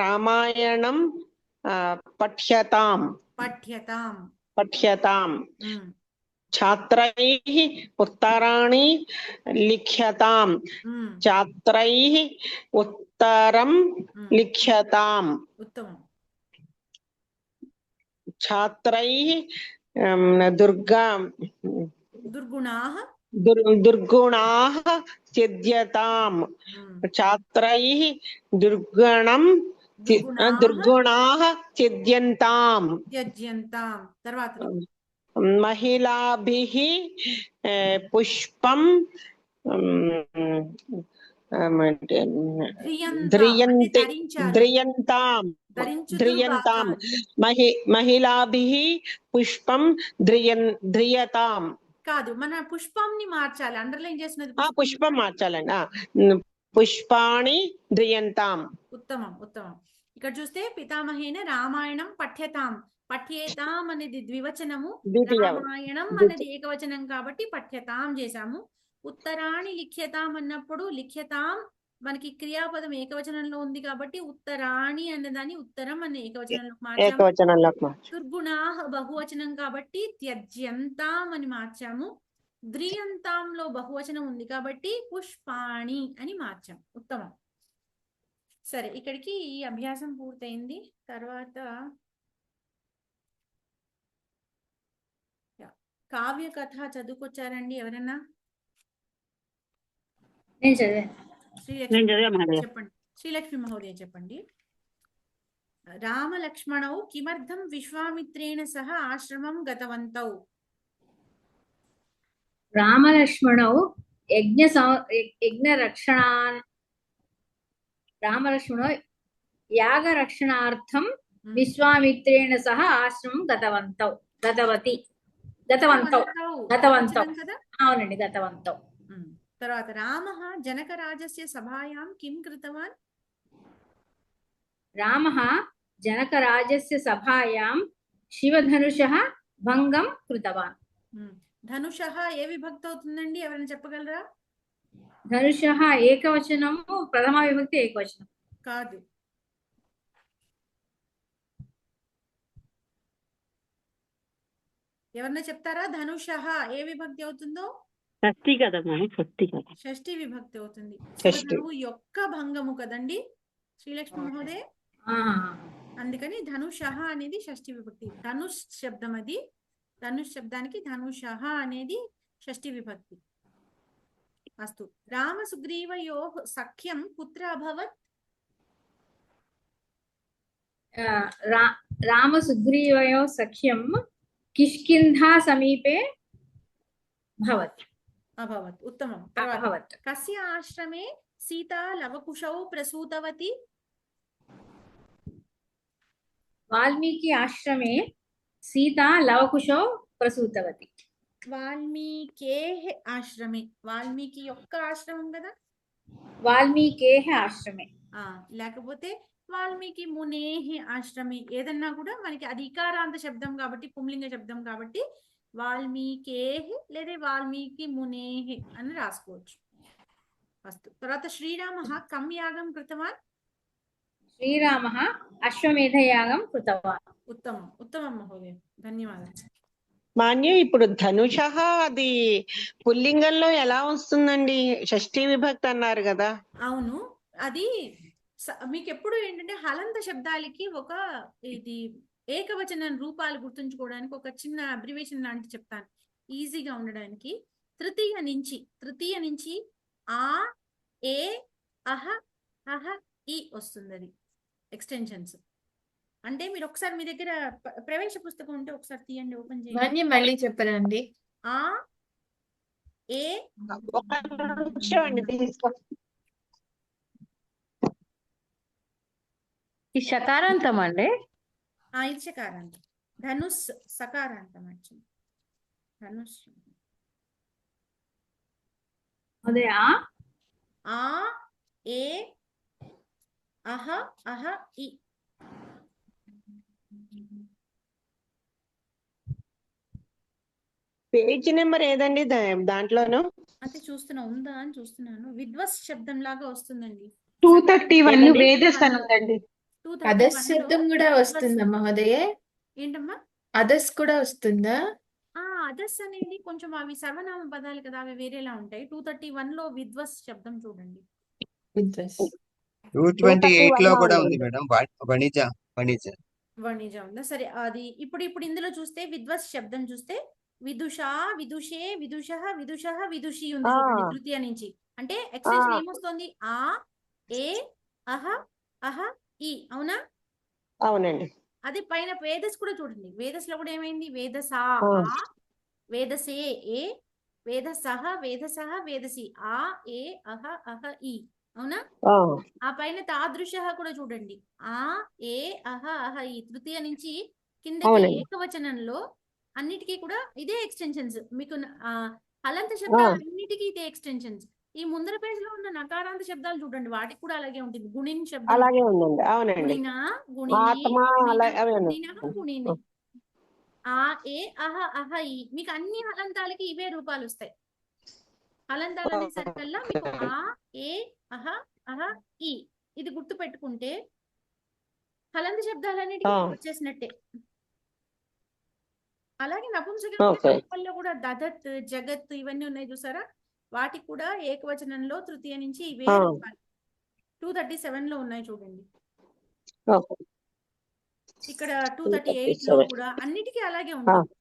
రామాయణం పఠ్యతాం. పఠ్యతాం. ఛాత్రైః ఉత్తరాణి లిఖ్యతాం. ఛాత్రైః ఉత్తరం లిఖ్యతాం. ఉత్తమం. ఛాత్రైః దుర్గుణాః త్యజ్యతాం. ఛాత్రైః దుర్గుణాః త్యజ్యంతాం. తర్వాత మహిళాభిః పుష్పం ధ్రియంతాం. మహిళాభిః పుష్పం ధ్రియతాం. కాదు, మన పుష్పంని మార్చాలి. అండర్లైన్ చేసినది పుష్పం మార్చాలండి. పుష్పాణి ధ్రియంతాం. ఉత్తమం. ఉత్తమం. ఇక్కడ చూస్తే పితామహేన రామాయణం పఠ్యతాం. పఠ్యేతాం అనేది ద్వివచనము, రామాయణం అనేది ఏకవచనం కాబట్టి పఠ్యతాం చేశాము. ఉత్తరాణి లిఖ్యతాం అన్నప్పుడు లిఖ్యతాం మనకి క్రియాపదం ఏకవచనంలో ఉంది కాబట్టి ఉత్తరాణి అన్నదాన్ని ఉత్తరం అనే ఏకవచనంలో మార్చాము. దుర్గుణాః బహువచనం కాబట్టి త్యజ్యంతాం అని మార్చాము. ధ్రియంతాంలో బహువచనం ఉంది కాబట్టి పుష్పాణి అని మార్చాం. ఉత్తమం. సరే, ఇక్కడికి ఈ అభ్యాసం పూర్తయింది. తర్వాత కావ్య కథ చదువుకొచ్చారండి ఎవరన్నా? చెప్పండి. శ్రీలక్ష్మి మహోదయ చెప్పండి. రామలక్ష్మణౌ కిమర్థం విశ్వామిత్రేణ సహ ఆశ్రమం గతవంతౌ. రామలక్ష్మణౌ రామలక్ష్మణౌ యాగరక్షణార్థం విశ్వామిత్రేణ సహ ఆశ్రమం గతవంతౌ. గతవంతౌ. అవునండి, గతవంతౌ. తర్వాత రామః జనకరాజస్య సభాయాం కిం కృతవాన్. రామః జనకరాజస్య సభాయాం శివధనుషః భంగం కృతవాన్. ధనుషః ఏ విభక్తి అవుతుందండి? ఎవరైనా చెప్పగలరా? ధనుషః ఏకవచనము, ప్రథమ విభక్తి ఏకవచనం కాదు. ఎవరన్నా చెప్తారా? ధనుషః ఏ విభక్తి అవుతుందో? షష్ఠి కదా మేడం, షష్ఠి విభక్తి అవుతుంది. యొక్క భంగము కదండి శ్రీలక్ష్మి మహోదయ. అందుకని ధనుషః అనేది షష్ఠి విభక్తి. ధనుష్ శబ్దం అది. ధనుష్ శబ్దానికి ధనుషః అనేది షష్ఠి విభక్తి. అస్తు. రామ సుగ్రీవయోః సఖ్యం కుత్ర అభవత్. రామ సుగ్రీవయోః సఖ్యం కిష్కింధా సమీపే భవత్. అభవత్. ఉత్తమం. కస్య ఆశ్రమే సీతా లవకుశౌ ప్రసూతవతి. వాల్మీకి ఆశ్రమే సీతా లవకుశౌ ప్రసూతవతి. వాల్మీకేః ఆశ్రమే. వాల్మీకి యొక్క ఆశ్రమం కదా. వాల్మీకేః ఆశ్రమే. లేకపోతే వాల్మీకి మునేః ఆశ్రమే. ఏదన్నా కూడా మనకి అది ఇకారాంత శబ్దం కాబట్టి, పుంలింగ శబ్దం కాబట్టి వాల్మీకేః లేదా వాల్మీకి మునేః అని రాసుకోవచ్చు. అస్తు. తర్వాత శ్రీరామః కం యాగం కృతవాన్. శ్రీరామః అశ్వమేధ యాగం కృతవాన్. ఉత్తమం. ఉత్తమం మహోదయ, ధన్యవాదాలు. మాన్య, ఇప్పుడు ధనుషః అది పుల్లింగంలో ఎలా వస్తుందండి? షష్ఠీ విభక్తి అన్నారు కదా. అవును, అది మీకు ఎప్పుడు ఏంటంటే హలంత శబ్దాలకి ఒక ఇది ఏకవచన రూపాలు గుర్తుంచుకోవడానికి ఒక చిన్న అబ్రివేషన్ లాంటి చెప్తాను ఈజీగా ఉండడానికి. తృతీయ నుంచి ఆ, ఏ, అహ, అహ, ఈ వస్తుంది, అది ఎక్స్టెన్షన్స్. అంటే మీరు ఒకసారి మీ దగ్గర ప్రవేశ పుస్తకం ఉంటే ఒకసారి తీయండి, ఓపెన్ చేయండి. మళ్ళీ చెప్పరండి. ఆ ఏ ఒక నిమిషం అండి తీసుకో. ఈ శకారాంతం అండి. ఇది శకారాంతం. ధనుస్ సకారాంతం యాక్చువల్లీ. ధనుస్ అదే ఆ ఏ అహ అహ ఈ. పేజ్ నెంబర్ ఏదండి దాంట్లోను? అంటే చూస్తున్నా, ఉందా అని చూస్తున్నాను. విద్వస్ శబ్దం లాగా వస్తుందండి. 231 వేదస్ అని ఉందండి. 231 అదస్ శబ్దం కూడా వస్తుందా మహోదయ? ఏంటమ్మా? అదస్ కూడా వస్తుందా? అదస్ అనేది కొంచెం అవి సర్వనామ పదాలు కదా, అవి వేరేలా ఉంటాయి. 231 లో విద్వస్ శబ్దం చూడండి. విద్వస్ 228 లో కూడా ఉంది మేడం. వణిజ వణిజ వణిజ ఉందా? సరే, అది ఇప్పుడు ఇందులో చూస్తే విద్వస్ శబ్దం చూస్తే విదుష, విదుషే, విదుష, విదుష, విదుషి ఉంది చూడండి తృతీయ నుంచి. అంటే ఎక్స్టెన్షన్ ఏమొస్తుంది? ఆ ఏ అహ అహ ఈ. అవునా? అవునండి. అది పైన వేదస్ కూడా చూడండి. వేదస్ లో కూడా ఏమైంది? వేదసా ఆ, వేదసే ఏ, వేదసహ వేదసహ వేదసి ఆ ఏ అహ అహ ఈ. అవునా? ఆ పైన తాదృశ కూడా చూడండి. ఆ ఏ అహ అహ ఈ. తృతీయ నుంచి కిందకి ఏకవచనంలో అన్నిటికీ కూడా ఇదే ఎక్స్టెన్షన్స్. మీకు హలంత శబ్దాలు అన్నిటికీ ఇదే ఎక్స్టెన్షన్స్. ఈ ముందర పేజ్ లో ఉన్న నకారాంత శబ్దాలు చూడండి, వాటికి కూడా అలాగే ఉంటుంది. గుణిన్ శబ్దం అలాగే ఉందండి. అవునండి. గుణిన, గుణిని, గుణిన, గుణిని. ఆ ఏ అహ అహ ఈ. మీకు అన్ని హలంతాలకి ఇవే రూపాలు వస్తాయి. హలంతాలు అనేసరికల్లా మీకు ఆ ఏ అహ అహ ఈ. ఇది గుర్తు పెట్టుకుంటే హలంత శబ్దాలన్నిటికీ వచ్చేసినట్టే. అలాగే నపుంసకలింగంలో కూడా దదత్, జగత్ ఇవన్నీ ఉన్నాయి చూసారా, వాటికి కూడా ఏకవచనంలో తృతీయ నుంచి ఇవే రూపాలు 237 లో ఉన్నాయి చూడండి. ఇక్కడ 238 లో కూడా అన్నిటికీ అలాగే ఉంటుంది.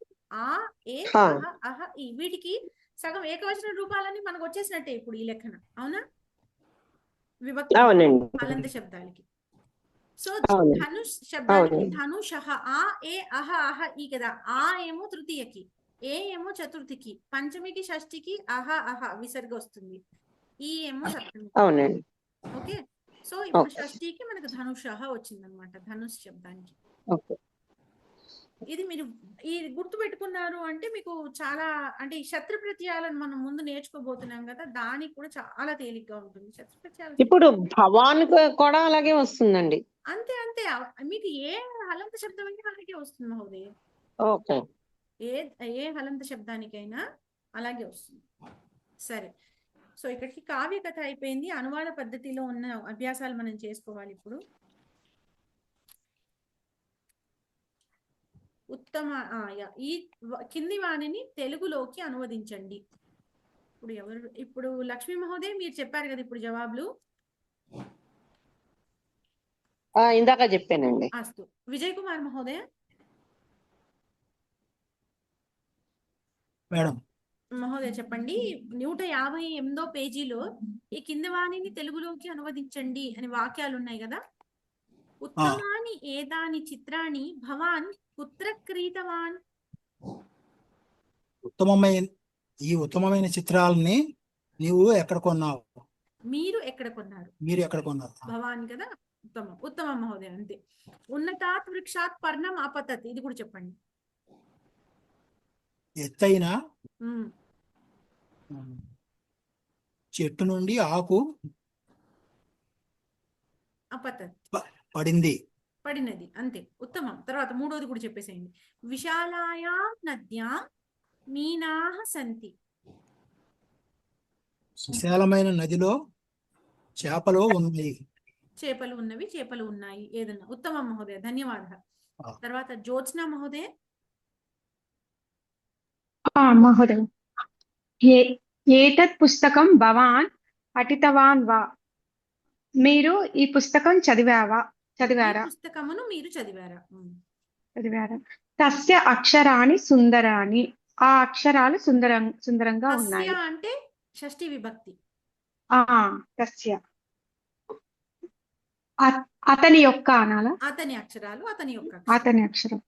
ఆ ఏ అహ అహ ఈ. వీటికి సగం ఏకవచన రూపాలని మనకు వచ్చేసినట్టే ఇప్పుడు ఈ లెక్కన. అవునా? విభక్తి హలంత శబ్దాలకి. సో ధనుష్ శబ్దానికి ధనుషః ఆ ఏ అహ అహ ఈ కదా. ఆ ఏమో తృతీయకి, ఏ ఏమో చతుర్థికి, పంచమికి, షష్ఠికి అహ అహ విసర్గ వస్తుంది. ఈ ఏమో సప్తమికి. అవునండి. ఓకే. సో ఇప్పుడు షష్ఠికి మనకు ధనుషః వచ్చింది అనమాట, ధనుష్ శబ్దానికి. ఇది మీరు ఈ గుర్తు పెట్టుకున్నారు అంటే మీకు చాలా, అంటే ఈ శత్రు ప్రత్యయాలను మనం ముందు నేర్చుకోబోతున్నాం కదా, దానికి కూడా చాలా తేలిగ్గా ఉంటుంది. శత్రు ప్రత్యయాలు ఇప్పుడు భవాన్ కూడా అలాగే వస్తుందండి. అంతే అంతే. మీకు ఏ హలంత శబ్దం అయితే అలాగే వస్తుంది మహోదయ. ఓకే. ఏ హలంత శబ్దానికైనా అలాగే వస్తుంది. సరే, సో ఇక్కడికి కావ్య కథ అయిపోయింది. అనువాద పద్ధతిలో ఉన్న అభ్యాసాలు మనం చేసుకోవాలి ఇప్పుడు. ఉత్తమ ఈ కింది వాణిని తెలుగులోకి అనువదించండి. ఇప్పుడు లక్ష్మీ మహోదయ మీరు చెప్పారు కదా ఇప్పుడు జవాబులు. ఇందాక చెప్పానండి. అస్తు. విజయ్ కుమార్ మహోదయ. మేడం మహోదయ చెప్పండి. 158వ పేజీలో ఈ కింది వాణిని తెలుగులోకి అనువదించండి అని వాక్యాలు ఉన్నాయి కదా. ఉత్తమాని ఏదాని చిత్రాన్ని భవాన్ కుత్ర క్రీతవాన్. ఉత్తమమైన చిత్రాలని నీవు ఎక్కడ కొన్నావు? మీరు ఎక్కడ కొన్నారు? మీరు ఎక్కడ కొన్నారు? భవాన్ కదా. ఉత్తమం మహోదయ. అంతే. ఉన్నతాత్ వృక్షాత్ పర్ణం అపతత్. ఇది కూడా చెప్పండి. ఎత్తైన చెట్టు నుండి ఆకు పడినది. అంతే, ఉత్తమం. తర్వాత మూడోది కూడా చెప్పేసేయండి. విశాలాయా నద్యా మీనాః సంతి. విశాలమైన నదిలో చేపలు ఉన్నాయి. చేపలు ఉన్నవి, చేపలు ఉన్నాయి. ఏదన్నా ఉత్తమం మహోదయ. ధన్యవాదాలు. తర్వాత జ్యోత్స్న మహోదయ. మహోదయ, ఏతత్ పుస్తకం భవాన్ పఠితవాన్ వా. మీరు ఈ పుస్తకం చదివారా? పుస్తకమును మీరు చదివారా? తస్య అక్షరాణి సుందరాని. ఆ అక్షరాలు సుందరంగా ఉన్నాయి. అంటే షష్ఠి విభక్తి. తస్య అతని యొక్క అనాలా? అతని అక్షరాలు, అతని యొక్క అతని అక్షరం.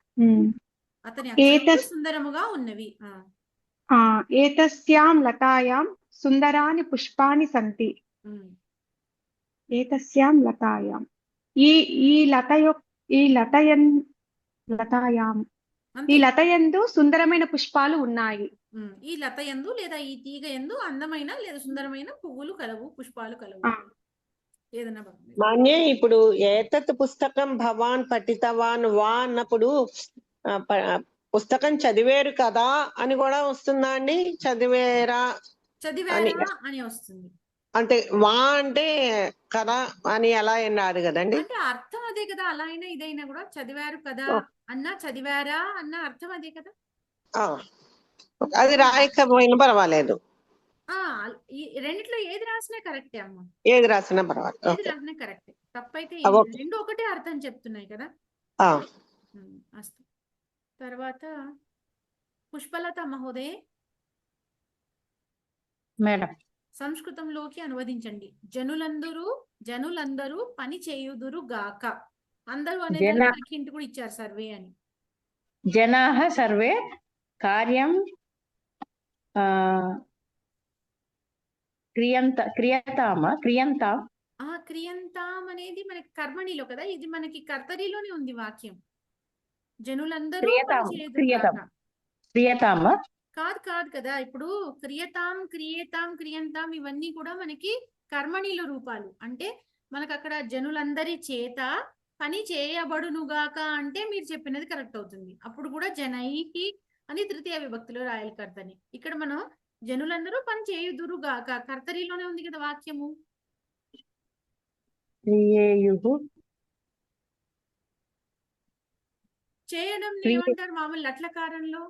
అతని అక్షరాలు ఏతస్ సుందరముగా ఉన్నవి. ఏతస్యాం లతాయాం సుందరాని పుష్పాని సంతి. ఏతస్యాం లతాయాం, ఈ ఈ లత యొక్క లతాయాం, ఈ లత యందు సుందరమైన పుష్పాలు ఉన్నాయి. ఈ లత యందు లేదా ఈ తీగ యందు అందమైన లేదా సుందరమైన పువ్వులు కలవు, పుష్పాలు కలవు. ఏదన్నా మాన్య ఇప్పుడు ఏతత్ పుస్తకం భవాన్ పఠితవాన్ వా అన్నప్పుడు పుస్తకం చదివేరు కదా అని కూడా వస్తుందా అండి? చదివేరా అని వస్తుంది. అంటే వా అంటే కదా అని ఎలా రాదు కదండి? అంటే అర్థం అదే కదా. అలా అయినా ఇదైనా కూడా చదివారు కదా అన్నా చదివారా అన్న అర్థం అదే కదా. అది రాయకపోయినా పర్వాలేదు. ఈ రెండిట్లో ఏది రాసినా కరెక్టే అమ్మ. ఏది రాసినా పర్వాలేదు. ఏది రాసినా కరెక్టే. తప్పైతే రెండు ఒకటే అర్థం చెప్తున్నాయి కదా. అస్తు. తర్వాత పుష్పలత మహోదయ మేడం, సంస్కృతంలోకి అనువదించండి. జనులందరూ పని చేయుదురు గాక. అందరూ అనేది హింట్ కూడా ఇచ్చారు, సర్వే అని. జనాః సర్వే కార్యం క్రియంతాం. క్రియంతాం అనేది మనకి కర్మణిలో కదా, ఇది మనకి కర్తరిలోనే ఉంది వాక్యం. జనులందరూ కాదు కదా. ఇప్పుడు క్రియంతాం ఇవన్నీ కూడా మనకి కర్మణిలో రూపాలు. అంటే మనకు అక్కడ జనులందరి చేత పని చేయబడునుగాక అంటే మీరు చెప్పినది కరెక్ట్ అవుతుంది. అప్పుడు కూడా జనైహి అని తృతీయ విభక్తిలో రాయాలి కర్తని. ఇక్కడ మనం జనులందరూ పని చేయుదురుగాక కర్తరిలోనే ఉంది కదా వాక్యము. చేయడం ఏమంటారు మామూలు లట్లకారంలో?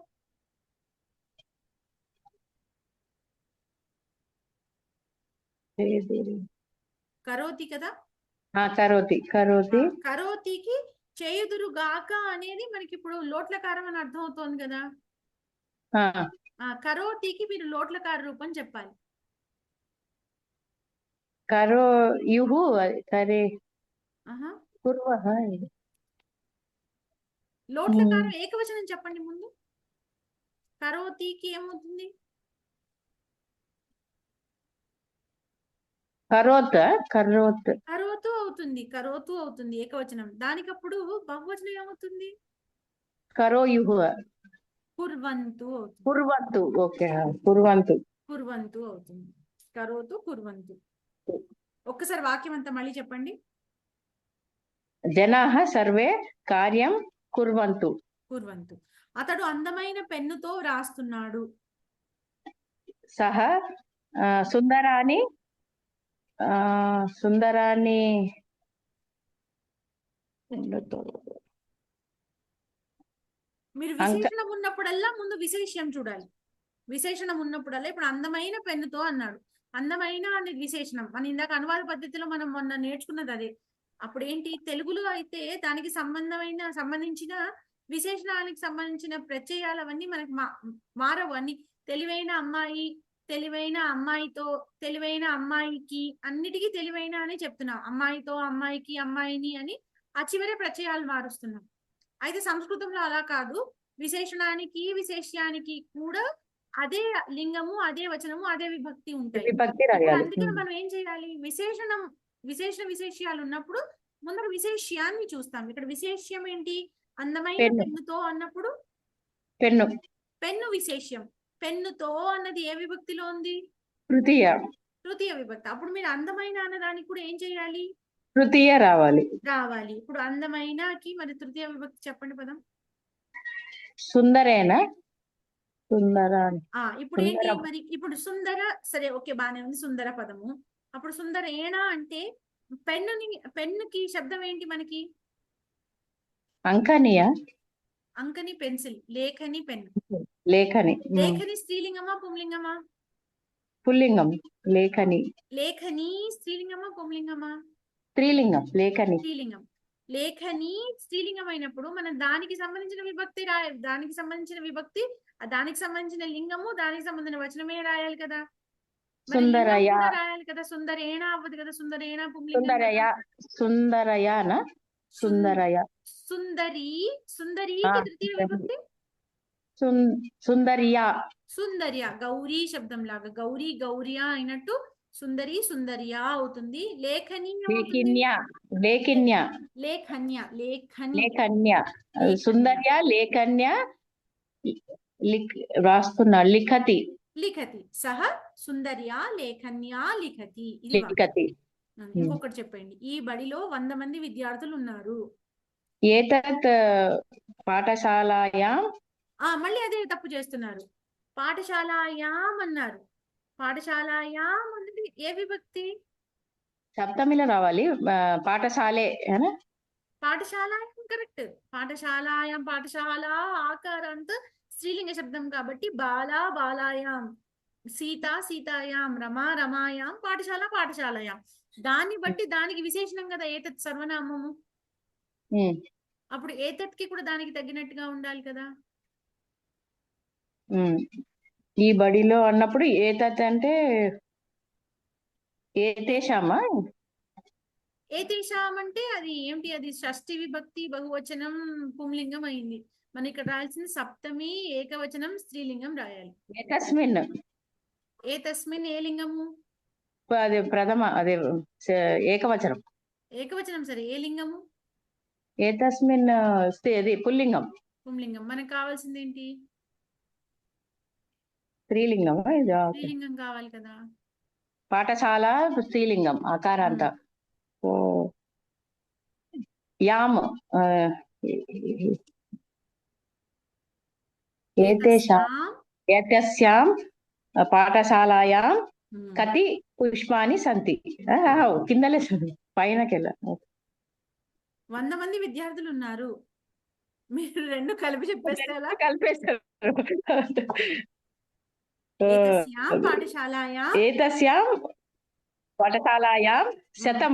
కరోతి కదా. కరోతికి చేయుదురుగాక అనేది మనకి ఇప్పుడు లోట్లకారం అని అర్థం అవుతోంది కదా. కరోతికి మీరు లోట్లకార రూపం చెప్పాలి. లోట్లకారం ఏకవచనం చెప్పండి ముందు. కరోతికి ఏమవుతుంది? కరోతు అవుతుంది ఏకవచనం. దానికప్పుడు బహువచనం ఏమవుతుంది? కుర్వంతు అవుతుంది. కరోతు కుర్వంతు. ఒక్కసారి వాక్యం అంతా మళ్ళీ చెప్పండి. జనాః సర్వే కార్యం కుర్వంతు. అతడు అందమైన పెన్నుతో రాస్తున్నాడు. సహ సుందరాని మీరు విశేషణం ఉన్నప్పుడల్లా ముందు విశేషం చూడాలి. విశేషణం ఉన్నప్పుడల్లా ఇప్పుడు అందమైన పెన్నుతో అన్నాడు. అందమైన అనేది విశేషణం. మన ఇందాక అనువాద పద్ధతిలో మనం మొన్న నేర్చుకున్నది అదే. అప్పుడు ఏంటి, తెలుగులో అయితే దానికి సంబంధించిన విశేషణానికి సంబంధించిన ప్రత్యయాలు అవన్నీ మనకి మారవు. అన్ని తెలివైన అమ్మాయి, తెలివైన అమ్మాయితో, తెలివైన అమ్మాయికి, అన్నిటికీ తెలివైన అని చెప్తున్నాం. అమ్మాయితో, అమ్మాయికి, అమ్మాయిని అని ఆ చివరే ప్రత్యయాలు మారుస్తున్నాం. అయితే సంస్కృతంలో అలా కాదు. విశేషణానికి విశేష్యానికి కూడా అదే లింగము, అదే వచనము, అదే విభక్తి ఉంటాయి. అందుకని మనం ఏం చేయాలి, విశేష్యాలు ఉన్నప్పుడు ముందర విశేష్యాన్ని చూస్తాం. ఇక్కడ విశేష్యం ఏంటి? అందమైన పెన్నుతో అన్నప్పుడు పెన్ను విశేష్యం. పెన్నుతో అన్నది ఏ విభక్తిలో ఉంది? తృతీయ విభక్తి. అప్పుడు మీరు అందమైన అన్నదానికి కూడా ఏం చేయాలి? తృతీయ రావాలి. ఇప్పుడు అందమైనకి మరి తృతీయ విభక్తి చెప్పండి పదం. సుందరేన. ఇప్పుడు ఏంటి మరి? ఇప్పుడు సుందర, సరే ఓకే బానే ఉంది, సుందర పదము. అప్పుడు సుందరేణ అంటే పెన్నుకి శబ్దం ఏంటి మనకి? అంకని పెన్సిల్. లేఖని పెన్ను. లేఖని స్త్రీలింగమా పుంలింగమా? పుల్లింగం. లేఖని స్త్రీలింగమా పుంలింగమా? స్త్రీలింగం. లేఖని స్త్రీలింగం అయినప్పుడు మనం దానికి సంబంధించిన విభక్తి రాయాలి. దానికి సంబంధించిన లింగము, దానికి సంబంధించిన వచనమే రాయాలి కదా. మరి లింగం సుందరయ కూడా రాయాలి కదా, సుందరేణ అవ్వదు కదా, సుందరేణ పుంలింగం సుందరయ కదా. సుందరయాన సుందరయ సుందరి, ఆ, సుందరికి తృతీయ విభక్తి సుందరియా సుందర్య, గౌరీ శబ్దం లాగా, గౌరీ గౌరియా అయినట్టు సుందరి సుందర్యా అవుతుంది. లేఖని ఏమవుతుంది? లేఖిన్య లేఖిన్య లేఖన్య, లేఖని, లేఖన్య లేఖన్య. సుందర్య లేఖన్య రాస్తున్నా లిఖతి లిఖతి, సహ సుందర్యా లేఖన్యా లిఖతి. ఇది వాక్యం. లిఖతి ఇంకొకటి చెప్పండి. ఈ బడిలో 100 మంది విద్యార్థులు ఉన్నారు. ఏతత్ పాఠశాలాయాం మళ్ళీ అదే తప్పు చేస్తున్నారు. పాఠశాలాయాం అన్నారు. పాఠశాలాయాం అన్నది ఏ విభక్తి? సప్తమిలో రావాలి. పాఠశాలే అనా? పాఠశాలాయాం కరెక్ట్. పాఠశాలాయాం, పాఠశాల ఆకారాంత స్త్రీలింగ శబ్దం కాబట్టి బాలా బాలాయాం, సీత సీతాయాం, రమా రమాయాం, పాఠశాల పాఠశాలయాం. దాన్ని బట్టి దానికి విశేషణం కదా ఏతత్ సర్వనామము. అప్పుడు ఏతత్కి కూడా దానికి తగ్గినట్టుగా ఉండాలి కదా. ఈ బడిలో అన్నప్పుడు ఏతత్ అంటే ఏతేషామా? ఏతేషాం అంటే అది ఏమిటి? అది షష్ఠి విభక్తి బహువచనం పుంలింగం అయింది. మన ఇక్కడ రాయాల్సింది సప్తమి ఏకవచనం స్త్రీలింగం రాయాలి. ఏతస్మిన్ ఏతస్మిన్ ఏ లింగము? అదే ప్రథమ, అదే ఏకవచనం. ఏకవచనం సరే, ఏ లింగము? ఏతస్మిన్ అది పుల్లింగం. పుంలింగం. మనకు కావాల్సింది ఏంటి? స్త్రీలింగం. స్త్రీలింగం కావాలి కదా. పాఠశాల స్త్రీలింగం ఆకారాంత. ఓ యామ్ ఏతస్యాం పాఠశాలాయాం కతి పుష్పాని సంతి. కిందలే పైనకెళ్ళ 100 మంది విద్యార్థులు ఉన్నారు. మీరు రెండు కలిపి చెప్పేస్తే ఎలా? కలిపేస్తారు. ఏతస్యాం పాఠశాలాయాం ఏతస్యాం పాఠశాలాయాం శతం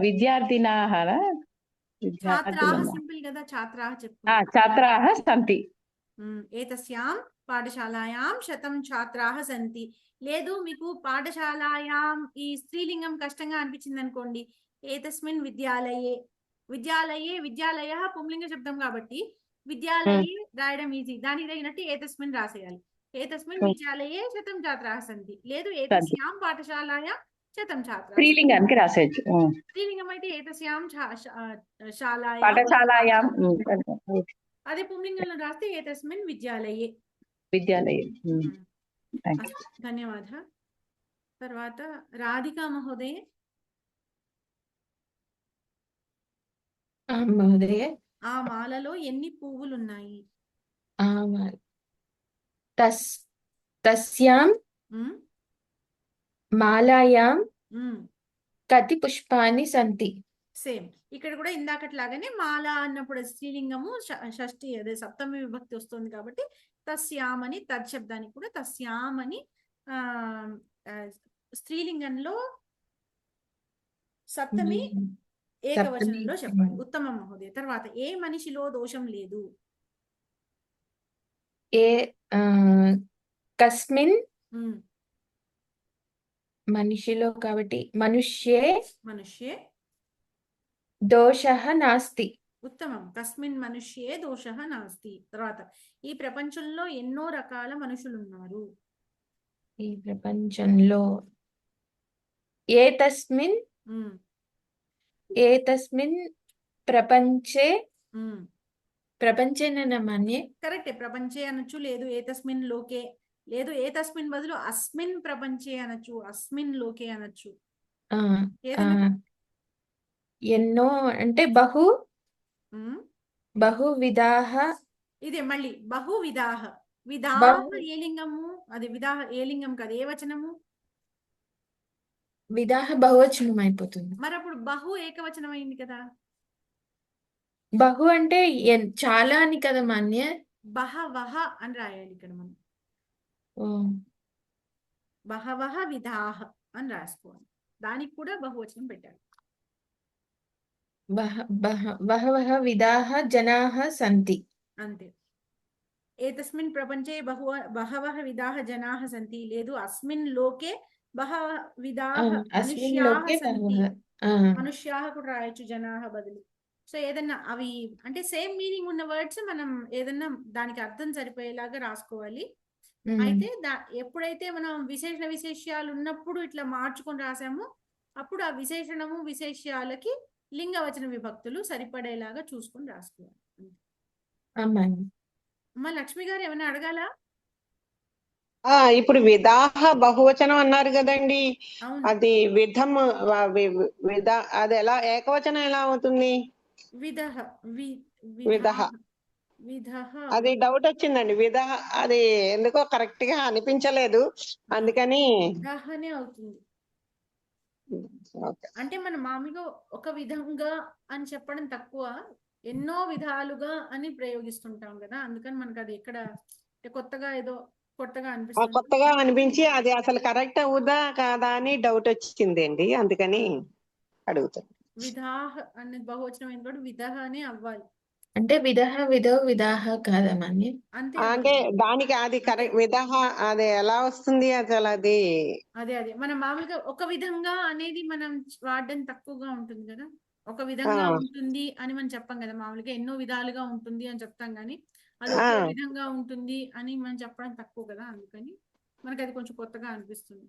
విద్యార్థినాః ఛాత్రాః సింపుల్ కదా, ఛాత్రాః చెప్పు. ఛాత్రాః సంతి. ఏతస్యాం పాఠశాలాయాం 100 ఛాత్రాః సంతి. లేదు మీకు పాఠశాలాయాం ఈ స్త్రీలింగం కష్టంగా అనిపించింది అనుకోండి, ఏతస్మిన్ విద్యాలయే. విద్యాలయే, విద్యాలయ పుంలింగ శబ్దం కాబట్టి విద్యాలయే రాయడం ఈజీ. దానికి తగినట్టు ఏతస్మిన్ రాసేయాలి. ఏతస్మిన్ విద్యాలయే 100 ఛాత్రాః సంతి. లేదు ఏతస్యాం పాఠశాలాయాం 100 ఛాత్రాః. స్త్రీలింగానికి రాసేయచ్చు. స్త్రీలింగం అయితే ఏతస్యాం శాలాయాం పాఠశాలాయాం. అదే పుంలింగంలో రాస్తే ఏతస్మిన్ విద్యాలయే. విద్యాలయే. ధన్యవాద. తర్వాత రాధికా మహోదయ. మహోదయ, ఆ మాలలో ఎన్ని పువ్వులు ఉన్నాయి? తస్యాం మాలాయాం కతి పుష్పాని సంతి. సేమ్ ఇక్కడ కూడా ఇందాకట్లాగానే మాల అన్నప్పుడు స్త్రీలింగము షష్ఠి అదే సప్తమి విభక్తి వస్తుంది కాబట్టి తస్యామని తత్శబ్దానికి కూడా తస్యామని స్త్రీలింగంలో సప్తమి ఏకవచనంలో చెప్పాలి. ఉత్తమ మహోదయ. తర్వాత ఏ మనిషిలో దోషం లేదు? కస్మిన్ మనిషిలో కాబట్టి మనుష్యే దోషః నాస్తి. ఉత్తమం. కస్మిన్ మనుష్యే దోషః నాస్తి. తర్వాత ఈ ప్రపంచంలో ఎన్నో రకాల మనుషులు ఉన్నారు? ఈ ప్రపంచంలో ఏతస్మిన్ ప్రపంచే ప్రపంచేనమన్యే. కరెక్టే, ప్రపంచే అనొచ్చు. లేదు ఏతస్మిన్ లోకే, లేదు ఏతస్మిన్ బదులు అస్మిన్ ప్రపంచే అనొచ్చు, అస్మిన్ లోకే అనొచ్చు. ఎన్నో అంటే బహు విధాః. ఇదే మళ్ళీ బహు విధాః. విధాః ఏ లింగము? అది విధాః ఏ లింగం కాదు, ఏ వచనము? విధాః బహువచనం అయిపోతుంది. మరి అప్పుడు బహు ఏకవచనం అయింది కదా. బహు అంటే చాలా అని కదా మాన్య. బహవః అని రాయాలి ఇక్కడ మనం. బహవః విధాః అని రాసుకోవాలి. దానికి కూడా బహువచనం పెట్టాలి. బహవః విధాః జనాః సంతి. అంతే. ఏతస్మిన్ ప్రపంచే బహవః విధాః జనాః సంతి, లేదు అస్మిన్ లోకే బహవః విధాః అస్మిన్ మనుష్యాః లోకే సంతి. బహువః మనుష్యాः కూడా రాయొచ్చు జనాః బదులు. సో ఏదన్నా అవి అంటే సేమ్ మీనింగ్ ఉన్న వర్డ్స్ మనం ఏదన్నా దానికి అర్థం సరిపోయేలాగా రాసుకోవాలి. అయితే ఎప్పుడైతే మనం విశేషణ విశేష్యాలు ఉన్నప్పుడు ఇట్లా మార్చుకొని రాసామో అప్పుడు ఆ విశేషణము విశేష్యాలకి లింగవచన విభక్తులు సరిపడేలాగా చూసుకొని రాసుకోవాలి. అమ్మాయి అమ్మ లక్ష్మి గారు ఏమైనా అడగాలా? ఇప్పుడు విధాహ బహువచనం అన్నారు కదండి, అవును, అది విధం అది ఎలా ఏకవచనం ఎలా అవుతుంది? విధః విధః. విధః అది డౌట్ వచ్చిందండి. విధః అది ఎందుకో కరెక్ట్ గా అనిపించలేదు, అందుకని. విధఃనే అవుతుంది. ఓకే. అంటే మనం మామూలుగా ఒక విధంగా అని చెప్పడం తక్కువ, ఎన్నో విధాలుగా అని ప్రయోగిస్తుంటాం కదా, అందుకని మనకు అది ఎక్కడ కొత్తగా ఏదో కొత్తగా అనిపిస్తుంది. కొత్తగా అనిపించి అది అసలు కరెక్ట్ అవుదా కాదా అని డౌట్ వచ్చిందండి, అందుకని అడుగుతాను. విధాహ అనేది బహువచనం అయిన కూడా విధః అనే అవ్వాలి. అంటే విధః విధౌ విధాః కాదమ్మా. అంతే అంటే దానికి అది కరెక్ట్ విధః అది ఎలా వస్తుంది అసలు అది? అదే మనం మామూలుగా ఒక విధంగా అనేది మనం వాడడం తక్కువగా ఉంటుంది కదా, ఒక విధంగా ఉంటుంది అని మనం చెప్పాం కదా, మామూలుగా ఎన్నో విధాలుగా ఉంటుంది అని చెప్తాం కానీ అది ఒక విధంగా ఉంటుంది అని మనం చెప్పడం తక్కువ కదా, అందుకని మనకి అది కొంచెం కొత్తగా అనిపిస్తుంది.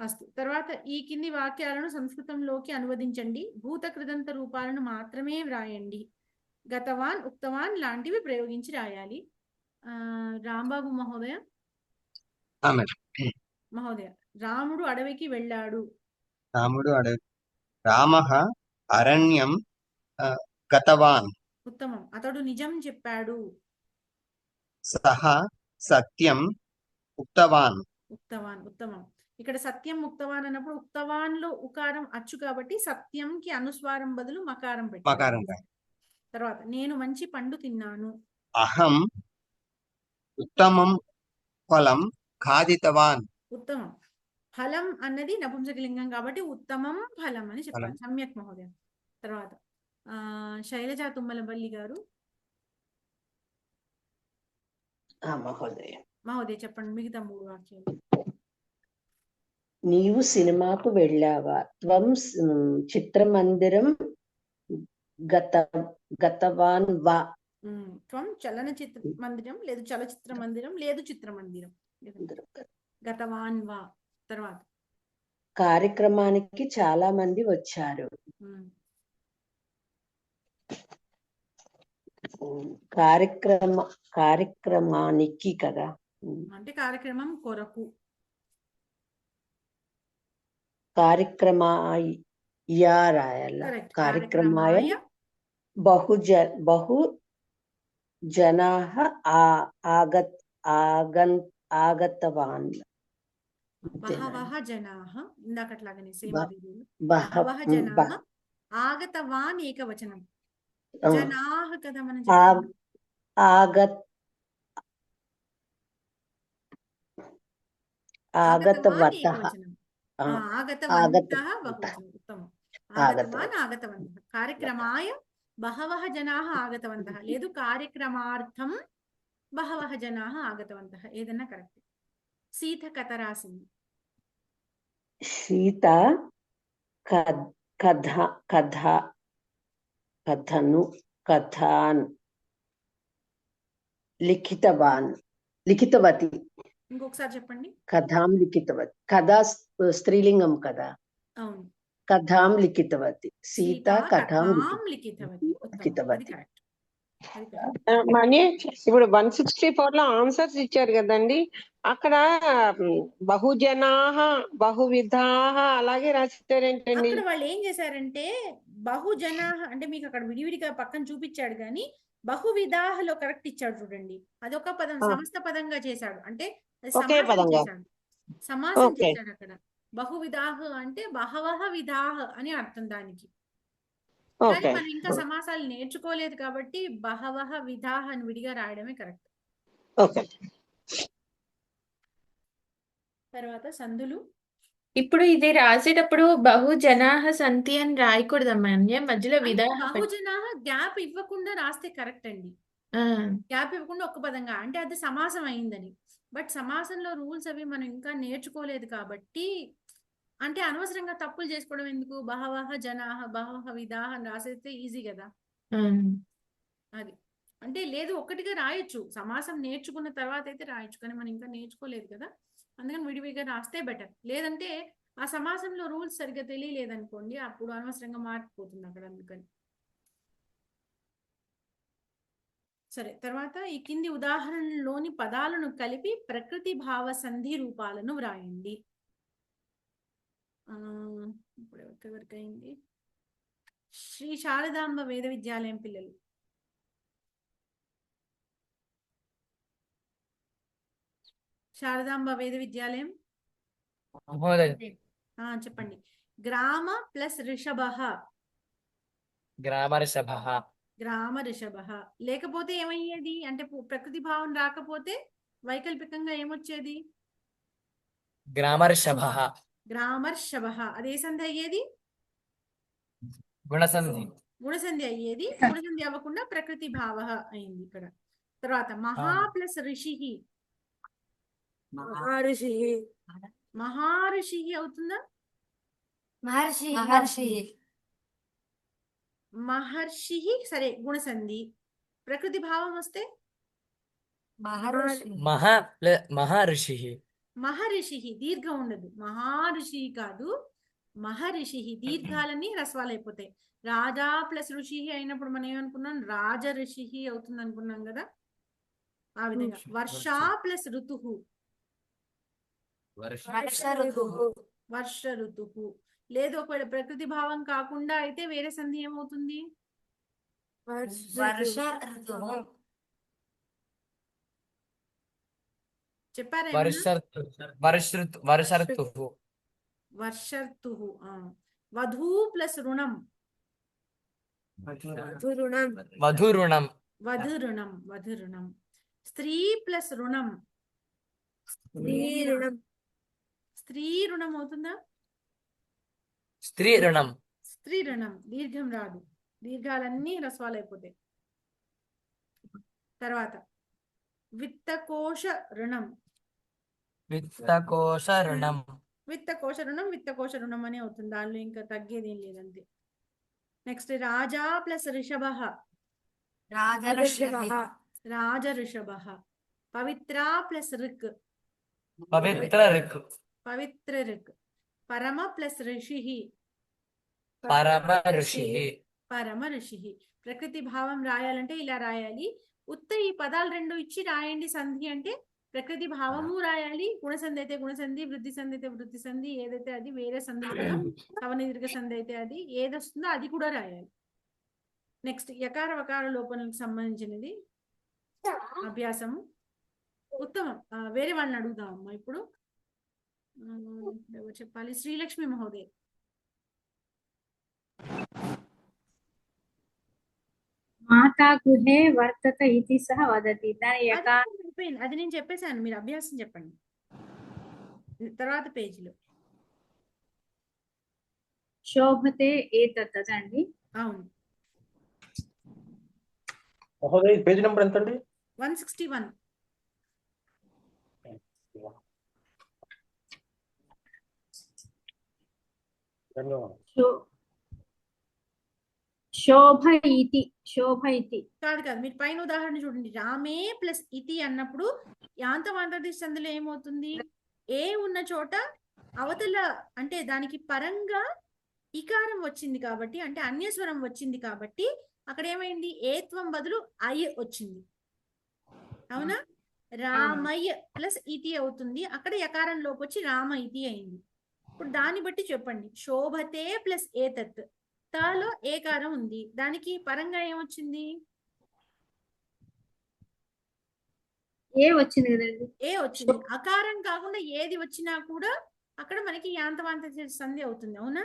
అస్తు. తర్వాత ఈ కింది వాక్యాలను సంస్కృతంలోకి అనువదించండి. భూత కృదంత రూపాలను మాత్రమే వ్రాయండి. గతవాన్ ఉక్తవాన్ లాంటివి ప్రయోగించి రాయాలి. రాంబాబు మహోదయ. మహోదయ, రాముడు అడవికి వెళ్ళాడు. రాముడు అడవి. రామః అరణ్యం గతవాన్. ఉత్తమం. అతడు నిజం చెప్పాడు. సహ సత్యం ఉక్తవాన్. ఉక్తవాన్ ఉత్తమం. ఇక్కడ సత్యం ఉక్తవాన్ అన్నప్పుడు ఉక్తవాన్ లో ఉకారం అచ్చు కాబట్టి సత్యంకి అనుస్వారం బదులు మకారం పెట్టాలి. తర్వాత నేను మంచి పండు తిన్నాను. అహం ఉత్తమం ఫలం ఖాదితవాన్. ఉత్తమం. ఫలం అన్నది నపుంసకలింగం కాబట్టి ఉత్తమం ఫలం అని చెప్పాలి. సమ్యక్ మహోదయం. తర్వాత శైలజా తుమ్మలపల్లి గారు. మహోదయ చెప్పండి మిగతా 3 వాక్యాలు. నీవు సినిమాకు వెళ్ళావా? త్వం చిత్రమందిరం గతవాన్ వా? త్వం చలనచిత్ర మందిరం లేదు చలచిత్ర మందిరం లేదు చిత్రమందిరం గతవాన్ వా. తర్వాత కార్యక్రమానికి చాలా మంది వచ్చారు. కార్యక్రమానికి కదా, అంటే కార్యక్రమం కొరకు. కార్యక్రమాయ రాయాల. కార్యక్రమాయ బహు జనాః ఆగతవాన్. బహవః జనాః ఇందాకట్లాగానే సేమ్ అది. బహవః జనాః ఆగతవాన్ ఏకవచనం. జనాః కదా మనం ఆగతవతః. ఆగతవంతః బహువచనం. ఉత్తమం. ఆగతవాన్ ఆగతవంతః. కార్యక్రమాయ బహవః జనాః ఆగతవంతః లేదు కార్యక్రమార్థం బహవః జనాః ఆగతవంతః, ఏదన్నా కరెక్ట్. సీత కథ రాసింది. సీత కథాన్ లిఖితవతి. ఇంకొకసారి చెప్పండి. కథాం లిఖితవతి. కథా స్త్రీలింగం కదా. అవును. కథాం లిఖితవతి. సీత కథాం లిఖితవతి. మనీ ఇప్పుడు 164 లో ఆన్సర్స్ ఇచ్చారు కదండి, అక్కడ బహుజనాః బహువిధాః అలాగే రాసిస్తారేంటండి? అక్కడ వాళ్ళు ఏం చేశారంటే బహుజనాః అంటే మీకు అక్కడ విడివిడిగా పక్కన చూపించాడు కానీ బహువిధాహలో కరెక్ట్ ఇచ్చాడు చూడండి. అదొక పదం సమస్త పదంగా చేశాడు, అంటే సమాసం చేశాడు అక్కడ. బహువిధాహ అంటే బహవః విధాః అని అర్థం దానికి. కానీ మనం ఇంకా సమాసాలు నేర్చుకోలేదు కాబట్టి బహవః విధాః అని విడిగా రాయడమే కరెక్ట్. తర్వాత సందులు. ఇప్పుడు ఇది రాసేటప్పుడు బహు జనాః సంతి అని రాయకూడదమ్మా. మధ్యలో విధాః బహుజనాః గ్యాప్ ఇవ్వకుండా రాస్తే కరెక్ట్ అండి. గ్యాప్ ఇవ్వకుండా ఒక్క పదంగా, అంటే అది సమాసం అయిందని. బట్ సమాసంలో రూల్స్ అవి మనం ఇంకా నేర్చుకోలేదు కాబట్టి, అంటే అనవసరంగా తప్పులు చేసుకోవడం ఎందుకు, బహవహ జనాహ బహవహ విధాహ అని రాసేస్తే ఈజీ కదా. అది అంటే లేదు, ఒక్కటిగా రాయొచ్చు, సమాసం నేర్చుకున్న తర్వాత అయితే రాయొచ్చు, కానీ మనం ఇంకా నేర్చుకోలేదు కదా, అందుకని విడివిడిగా రాస్తే బెటర్. లేదంటే ఆ సమాసంలో రూల్స్ సరిగ్గా తెలియలేదనుకోండి, అప్పుడు అనవసరంగా మారిపోతుంది అక్కడ, అందుకని. సరే, తర్వాత ఈ కింది ఉదాహరణలోని పదాలను కలిపి ప్రకృతి భావ సంధి రూపాలను వ్రాయండి. ఇప్పుడు ఎవరికి అయింది? శ్రీ శారదాంబ వేద విద్యాలయం పిల్లలు. శారదాంబ వేద విద్యాలయం చెప్పండి. గ్రామ ప్లస్ రిషభ. గ్రామ రిషభ. గ్రామ రిషభ లేకపోతే ఏమయ్యేది అంటే, ప్రకృతి భావం రాకపోతే వైకల్పికంగా ఏమొచ్చేది? గ్రామర్షభ. గ్రామర్షభ అదే సంధి అయ్యేది, గుణసంధి. గుణసంధి అయ్యేది. గుణసంధి అవ్వకుండా ప్రకృతి భావ అయింది ఇక్కడ. తర్వాత మహా ప్లస్ ఋషి. మహర్షి అవుతుందా? మహర్షి సరే, గుణసంధి. ప్రకృతి భావం వస్తే మహర్షి. మహర్షి దీర్ఘం ఉండదు, మహర్షి కాదు, మహర్షి. దీర్ఘాలన్నీ హ్రస్వాలు అయిపోతాయి. రాజా ప్లస్ ఋషి అయినప్పుడు మనం ఏమనుకున్నాం, రాజ ఋషి అవుతుంది అనుకున్నాం కదా, ఆ విధంగా. వర్ష ప్లస్ ఋతు. వర్ష ఋతు. లేదు, ఒకవేళ ప్రకృతి భావం కాకుండా అయితే వేరే సంధి ఏమవుతుంది? చెప్పారా? వర్షర్తు. వధూ ప్లస్ రుణం. వధురుణం. వధురుణం. వధురుణం. స్త్రీ ప్లస్ రుణం. స్త్రీ రుణం అవుతుందా? స్త్రీ రుణం. స్త్రీ రుణం దీర్ఘం రాదు, దీర్ఘాలన్నీ హ్రస్వాలు అయిపోతాయి. తర్వాత విత్తకోశ రుణం. విత్తకోశ రుణం. విత్తకోశ రుణం. విత్తకోశ రుణం అని అవుతుంది, దానిలో ఇంకా తగ్గేది ఏం లేదంతే. నెక్స్ట్ రాజా ప్లస్ ఋషభ. రాజ ఋషభ. పవిత్ర ప్లస్ రిక్. పవిత్ర రిక్. పవిత్ర రిక్. పరమ ప్లస్ ఋషి. పరమ ఋషి. పరమ ఋషి. ప్రకృతి భావం రాయాలంటే ఇలా రాయాలి. ఉత్త ఈ పదాలు రెండు ఇచ్చి రాయండి సంధి అంటే, ప్రకృతి భావము రాయాలి, గుణసంధి అయితే గుణసంధి, వృద్ధి సంధి అయితే వృద్ధి సంధి, ఏదైతే అది, వేరే సంధి కూడా సవని దీర్ఘ సంధి అయితే అది, ఏది వస్తుందో అది కూడా రాయాలి. నెక్స్ట్ యకార వకార లోపనకు సంబంధించినది అభ్యాసము. ఉత్తమం. వేరే వాళ్ళని అడుగుదాం అమ్మా ఇప్పుడు. ఎవరు చెప్పాలి? శ్రీలక్ష్మి మహోదయ్. మాతా గృహే వర్తత ఇతి సహ వదతి. దాని అది నేను చెప్పేశాను, మీరు అభ్యాసం చెప్పండి తర్వాత పేజీలో. శోభతే ఏతత్ అండి. అవును. మహోదయ్ పేజ్ నెంబర్ ఎంత అండి? 161. శోభ ఇతి. శోభ ఇతి కాదు కాదు, మీరు పైన ఉదాహరణ చూడండి. రామే ప్లస్ ఇతి అన్నప్పుడు యాంతవాంతర్ది సంధిలో ఏమవుతుంది? ఏ ఉన్న చోట అవతల అంటే దానికి పరంగా ఇకారం వచ్చింది కాబట్టి, అంటే అన్యస్వరం వచ్చింది కాబట్టి అక్కడ ఏమైంది? ఏత్వం బదులు ఐ వచ్చింది, అవునా? రామయ్య ప్లస్ ఇతి అవుతుంది, అక్కడ యకారం లోపు వచ్చి రామ ఇతి అయింది. ఇప్పుడు దాన్ని బట్టి చెప్పండి. శోభతే ప్లస్ ఏతత్, తాలో ఏకారం ఉంది, దానికి పరంగా ఏమొచ్చింది? ఏ వచ్చింది కదండి. ఏ వచ్చింది. అకారం కాకుండా ఏది వచ్చినా కూడా అక్కడ మనకి యాంతవాంత సంధి అవుతుంది, అవునా?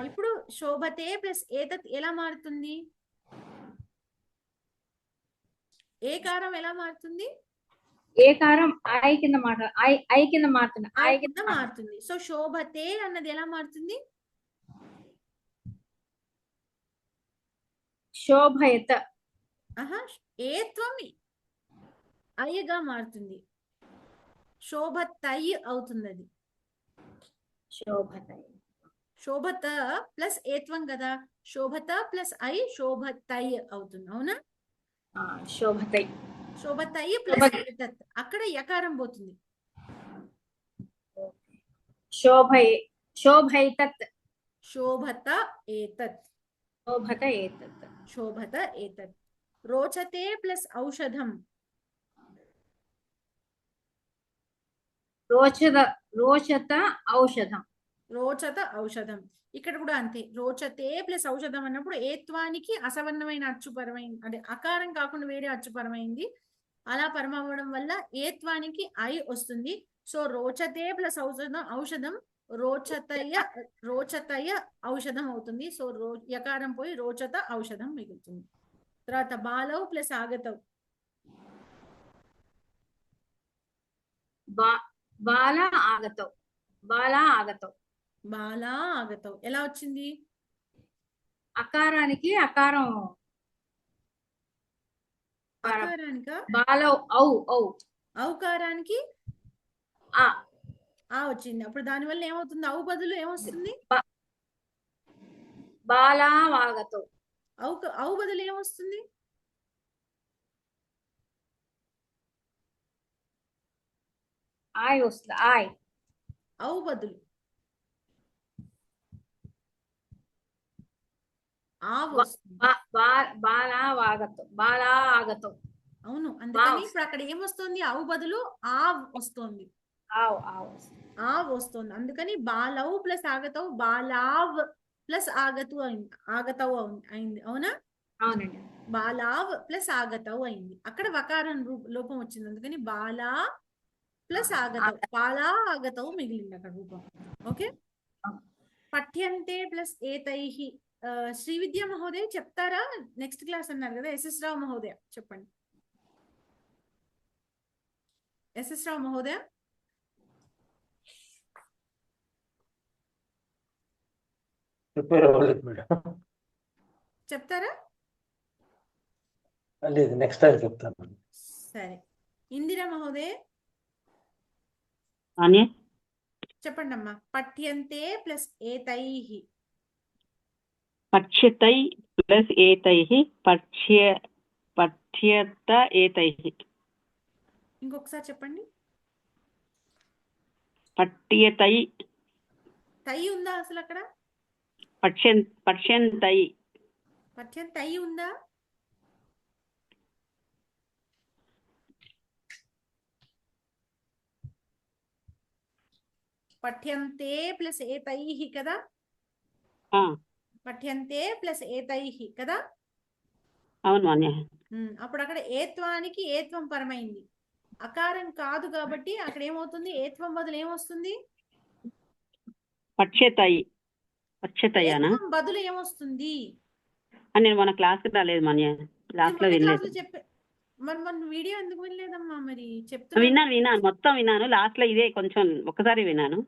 ఇప్పుడు శోభతే ప్లస్ ఏతత్ ఎలా మారుతుంది? ఏకారం ఎలా మారుతుంది? ఏకారం ఐ కింద ఐ కింద మారుతుంది. ఐ కింద మారుతుంది. సో శోభతే అన్నది ఎలా మారుతుంది? శోభయత. ఆహా, ఏత్వం అయ్యగా మారుతుంది. శోభతై అవుతుంది అది. శోభతై. శోభత ప్లస్ ఏత్వం కదా, శోభత ప్లస్ ఐ శోభతై అవుతుంది. అవునా? శోభతై. శోభతై ప్లస్ ఏతత్, అక్కడ యకారం పోతుంది. శోభైతత్. శోభత ఏతత్. శోభత ఏతత్. శోభత ఏతత్. రోచతే ప్లస్ ఔషధం. రోచత ఔషధం. రోచత ఔషధం. ఇక్కడ కూడా అంతే, రోచతే ప్లస్ ఔషధం అన్నప్పుడు ఏత్వానికి అసవర్ణమైన అచ్చుపరమైన, అంటే అకారం కాకుండా వేరే అచ్చుపరమైంది. అలా పరమవ్వడం వల్ల ఏత్వానికి ఐ వస్తుంది. సో రోచతే ప్లస్ ఔషధం రోచతయ ఔషధం అవుతుంది. సో యకారం పోయి రోచత ఔషధం మిగులుతుంది. తర్వాత బాలవ్ ప్లస్ ఆగతవ్. బాల ఆగతవ్. బాలా ఆగతవ్ ఎలా వచ్చింది? అకారానికి అకారం. అకారానిక బాలవ్ ఔ. ఔకారానికి ఆ వచ్చింది. అప్పుడు దానివల్ల ఏమవుతుంది? ఔ బదులు ఏమొస్తుంది? బాలా ఆగతవ్. ఔ బదులు ఏమొస్తుంది? ఆయ్ వస్తుంది. ఆయ్. ఔ బదులు బాలా ఆగతవ్. అవును, అందుకని ఇప్పుడు అక్కడ ఏమొస్తుంది? ఔ బదులు ఆ వస్తుంది. ఆ వస్తుంది. అందుకని బాలవ్ ప్లస్ ఆగతవ్ బాలావ్ ప్లస్ ఆగతవ్ అయింది. అవునా? అవునండి. బాలావ్ ప్లస్ ఆగతవ్ అయింది. అక్కడ వకారం లోపం వచ్చింది. అందుకని బాలా ప్లస్ ఆగతవ్, బాలా ఆగతవ్ మిగిలింది అక్కడ రూపం. ఓకే. పఠ్యంతే ప్లస్ ఏతైహి. శ్రీవిద్య మహోదయ చెప్తారా? నెక్స్ట్ క్లాస్ అన్నారు కదా. ఎస్ఎస్ రావు మహోదయ చెప్పండి. ఎస్ఎస్ రావు మహోదయ ప్రిపేర్ అవ్వలేదు మేడం. చెప్తారా? లేదు, నెక్స్ట్ టైం చెప్తాను. సరే. ఇందిరా మహోదయ అని చెప్పండి అమ్మా. పఠ్యంతే ప్లస్ ఏతైహి. పఠ్యతై ప్లస్ ఏతైహి పఠ్యత ఏతైహి. ఇంకొకసారి చెప్పండి. పఠ్యతై. తై ఉందా అసలు అక్కడ? పఠ్యంతై. పఠ్యంతై ఉందా? పఠ్యంతే ప్లస్ ఏతైహి కదా. పఠ్యంతే ప్లస్ ఏతైహి కదా. అవును అన్య. అప్పుడు అక్కడ ఏత్వానికి ఏత్వం పరమైంది. అకారం కాదు కాబట్టి అక్కడ ఏమవుతుంది? ఏత్వం బదులు ఏమొస్తుంది? పఠ్యతయానా బదులు ఏమొస్తుంది? నేను మన క్లాస్ కి రాలేదు మన్య. క్లాస్ లో వినలేదు. మరి మన వీడియో ఎందుకు వినలేదమ్మా? మరి విన్నాను మొత్తం విన్నాను. లాస్ట్ లో ఇదే కొంచెం ఒక్కసారి విన్నాను,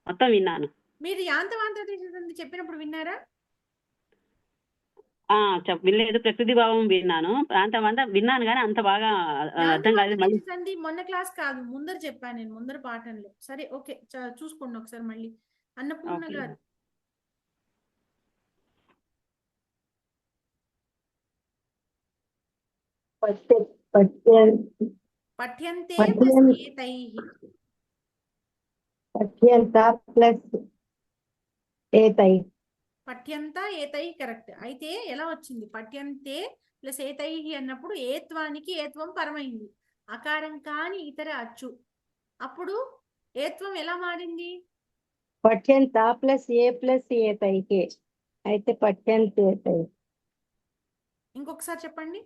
మొత్తం విన్నాను. మీరు యాంతవాంత చెప్పినప్పుడు విన్నారా? వినలేదు. ప్రకృతి భావం విన్నాను, ప్రాంతం విన్నాను కానీ అంత బాగా అర్థం కాలేదు. మళ్ళీ మొన్న క్లాస్ కాదు, ముందర చెప్పాను నేను, ముందర పాఠంలో. సరే ఓకే, చూసుకోండి ఒకసారి మళ్ళీ. అన్నపూర్ణ గారు. పఠ్యంతే ప్లస్ ఏతైహి. పఠ్యంత ప్లస్ ఏతైహి. పఠ్యంత ఏతై కరెక్ట్. అయితే ఎలా వచ్చింది? పఠ్యంతే ప్లస్ ఏతైహి అన్నప్పుడు ఏత్వానికి ఏత్వం పరమైంది. అకారం కాని ఇతర అచ్చు. అప్పుడు ఏత్వం ఎలా మారింది? పఠ్యంత ప్లస్ ఏతైహి. అయితే పఠ్యంత ఏతైహి. ఇంకొకసారి చెప్పండి.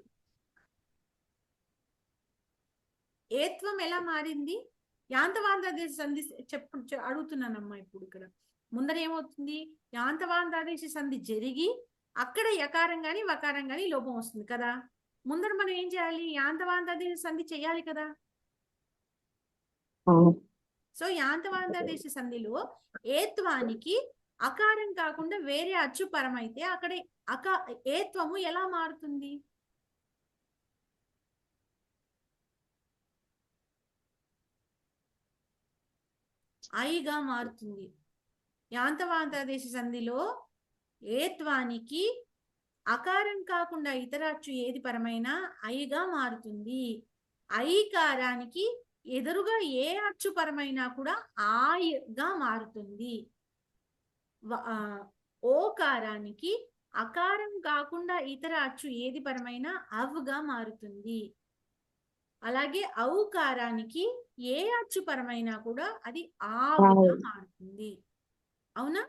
ఏత్వం ఎలా మారింది? యాంతవాంతాదేశ సంధి అడుగుతున్నానమ్మా. ఇప్పుడు ఇక్కడ ముందర ఏమవుతుంది? యాంతవాంతాదేశ సంధి జరిగి అక్కడ యకారం గాని వకారం గాని లోపం వస్తుంది కదా. ముందర మనం ఏం చేయాలి? యాంతవాంతాదేశ సంధి చేయాలి కదా. సో యాంతవాంతాదేశ సంధిలో ఏత్వానికి అకారం కాకుండా వేరే అచ్చు పరమైతే అక్కడ ఏత్వము ఎలా మారుతుంది? ఐగా మారుతుంది. యాంతవాంతదేశ సంధిలో ఏత్వానికి అకారం కాకుండా ఇతర అచ్చు ఏది పరమైనా ఐగా మారుతుంది. ఐకారానికి ఎదురుగా ఏ అచ్చు పరమైనా కూడా ఆయగా మారుతుంది. ఓకారానికి అకారం కాకుండా ఇతర అచ్చు ఏది పరమైనా అవ్గా మారుతుంది. అలాగే ఔకారానికి ఏ అచ్చు పరమైనా కూడా అది ఆవుగా మారుతుంది. అవునా?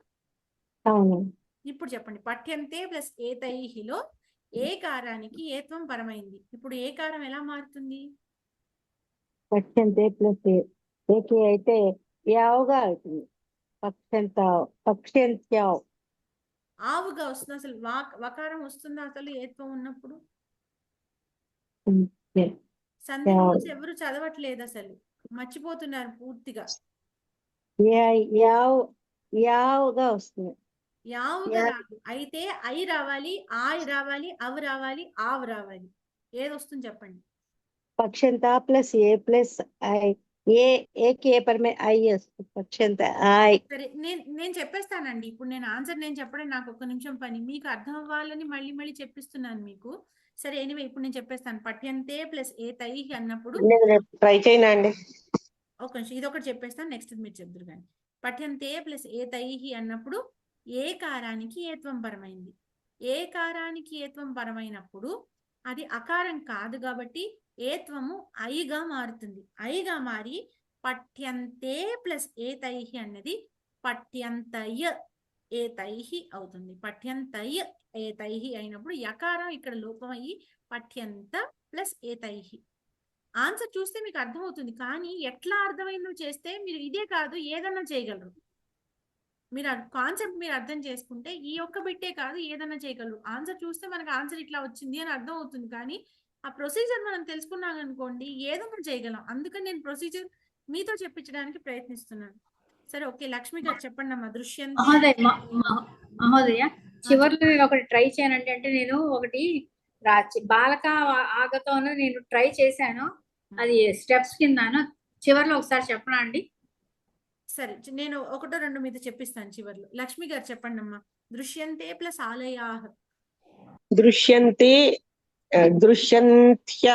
అవును. ఇప్పుడు చెప్పండి. పఠ్యంతే ప్లస్ ఏతైహిలో ఏకారానికి ఏత్వం పరమైంది. ఇప్పుడు ఏకారం ఎలా మారుతుంది? పక్షంతే ప్లస్ ఏకి అయితే యావుగా అవుతుంది. పక్షంత్యావ్ ఆవుగా వస్తుంది. అసలు వకారం వస్తుందా అసలు ఏత్వం ఉన్నప్పుడు? సంధి రూల్స్ ఎవరు చదవట్లేదు, అసలు మర్చిపోతున్నారు పూర్తిగా. యావుగా వస్తుంది. యావుగా రాదు. అయితే ఐ రావాలి, ఆయ్ రావాలి, అవ్ రావాలి, ఆవ్ రావాలి. ఏది వస్తుంది చెప్పండి. పక్షంత ప్లస్ ఏ ప్లస్ ఐ ఏకి ఏ పరమే ఐ వస్తుంది. పక్షంత ఐ. సరే, నేను చెప్పేస్తానండి. ఇప్పుడు నేను ఆన్సర్ నేను చెప్పడం నాకు 1 నిమిషం పని. మీకు అర్థం అవ్వాలని మళ్ళీ మళ్ళీ చెప్పిస్తున్నాను మీకు. సరే, ఎనివే ఇప్పుడు నేను చెప్పేస్తాను. పఠ్యంతే ప్లస్ ఏ తైహి అన్నప్పుడు ట్రై చేయనండి. ఒక నిమిషం, ఇది ఒకటి చెప్పేస్తాను, నెక్స్ట్ మీరు చెప్తారు కానీ. పఠ్యంతే ప్లస్ ఏ తైహి అన్నప్పుడు ఏకారానికి ఏత్వం పరమైంది. ఏకారానికి ఏత్వం పరమైనప్పుడు అది అకారం కాదు కాబట్టి ఏత్వము ఐగా మారుతుంది. ఐగా మారి పఠ్యంతే ప్లస్ ఏతైహి అన్నది పఠ్యంతయ ఏతైహి అవుతుంది. పఠ్యంతయ ఏతైహి అయినప్పుడు యకారం ఇక్కడ లోపం అయ్యి పఠ్యంత ప్లస్ ఏతైహి. ఆన్సర్ చూస్తే మీకు అర్థమవుతుంది, కానీ ఎట్లా అర్థమైందో చేస్తే మీరు ఇదే కాదు ఏదన్నా చేయగలరు. మీరు కాన్సెప్ట్ మీరు అర్థం చేసుకుంటే ఈ ఒక్క బిట్టే కాదు ఏదన్నా చేయగలరు. ఆన్సర్ చూస్తే మనకు ఆన్సర్ ఇట్లా వచ్చింది అని అర్థం అవుతుంది, కానీ ఆ ప్రొసీజర్ మనం తెలుసుకున్నాం అనుకోండి ఏదన్నా చేయగలం. అందుకని నేను ప్రొసీజర్ మీతో చెప్పించడానికి ప్రయత్నిస్తున్నాను. సరే, ఓకే. లక్ష్మి గారు చెప్పండి అమ్మా. దృశ్యం మహోదయ చివర్లో నేను ఒకటి ట్రై చేయనండి. అంటే నేను ఒకటి బాలక ఆగతో నేను ట్రై చేశాను, అది స్టెప్స్ కిందను. చివర్లో ఒకసారి చెప్పనా అండి? సరే, నేను 1, 2 మీద చెప్పిస్తాను చివర్లో. లక్ష్మి గారు చెప్పండి అమ్మా. దృశ్యంతే ప్లస్ ఆలయాహ. దృశ్యంతే దృశ్యంత్య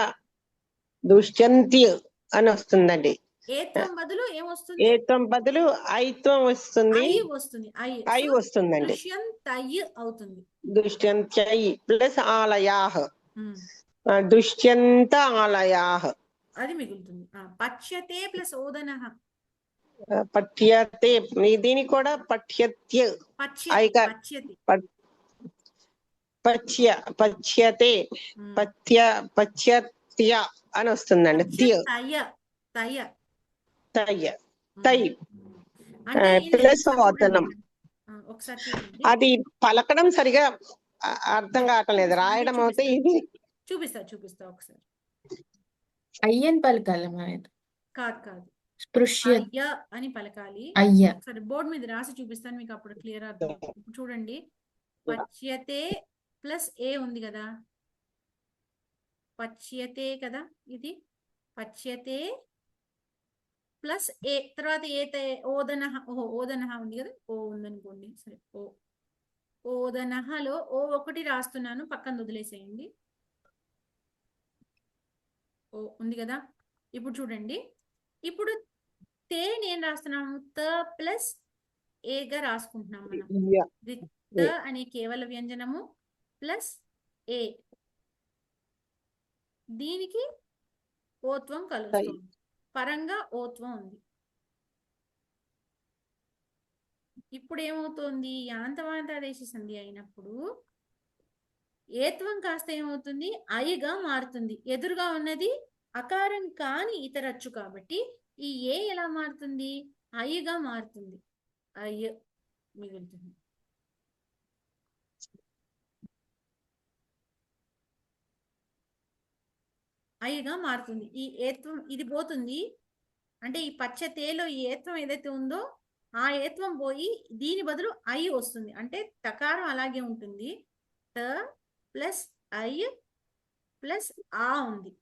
అని వస్తుందండి. ఏత్వం బదులు ఏమొస్తుంది? ఏత్వం బదులు ఐత్వం వస్తుంది. ఐ వస్తుంది. ఐ వస్తుందండి. దృశ్యంతయ అవుతుంది. దృశ్యంత్యై ప్లస్ ఆలయాహ. దృశ్యంత ఆలయాహ అది మిగులుతుంది. పచ్యతే ప్లస్ ఓదనః. పఠ్యతే, దీనికి కూడా పఠ్యత్య పచ్యతే పచ్యత్య అని వస్తుందండి. తై ప్లస్ ఓదనం. అది పలకడం సరిగా అర్థం కావట్లేదు, రాయడం అయితే ఇది. చూపిస్తా ఒకసారి. అయ్యన్ పలకాలి కాదు స్పృశ్య అయ్య అని పలకాలి. సరే, బోర్డు మీద రాసి చూపిస్తాను మీకు, అప్పుడు క్లియర్ అర్థం. ఇప్పుడు చూడండి, పచ్యతే ప్లస్ ఏ ఉంది కదా, పచ్యతే కదా, ఇది పచ్యతే ప్లస్ ఏ తర్వాత ఓదనః. ఓదనః ఉంది కదా, ఓ ఉందనుకోండి. సరే, ఓదనఃలో ఓ ఒకటి రాస్తున్నాను, పక్కన వదిలేసేయండి. ఓ ఉంది కదా. ఇప్పుడు చూడండి, ఇప్పుడు తే నేను రాస్తున్నాము, త ప్లస్ ఏగా రాసుకుంటున్నాం మనం. త అనే కేవల వ్యంజనము ప్లస్ ఏ, దీనికి ఓత్వం కలుస్తుంది. పరంగా ఓత్వం ఉంది. ఇప్పుడు ఏమవుతుంది? యాంతవాంతాదేశ సంధి అయినప్పుడు ఏత్వం కాస్త ఏమవుతుంది? ఐగా మారుతుంది. ఎదురుగా ఉన్నది అకారం కాని ఇతరచ్చు కాబట్టి ఈ ఏ ఎలా మారుతుంది? ఐగా మారుతుంది. ఐ మిగులుతుంది. ఐగా మారుతుంది. ఈ ఏత్వం ఇది పోతుంది. అంటే ఈ పచ్చ తేలో ఈ ఏత్వం ఏదైతే ఉందో ఆ ఏత్వం పోయి దీని బదులు ఐ వస్తుంది. అంటే తకారం అలాగే ఉంటుంది. త ప్లస్ ఐ ప్లస్ ఆ ఉంది.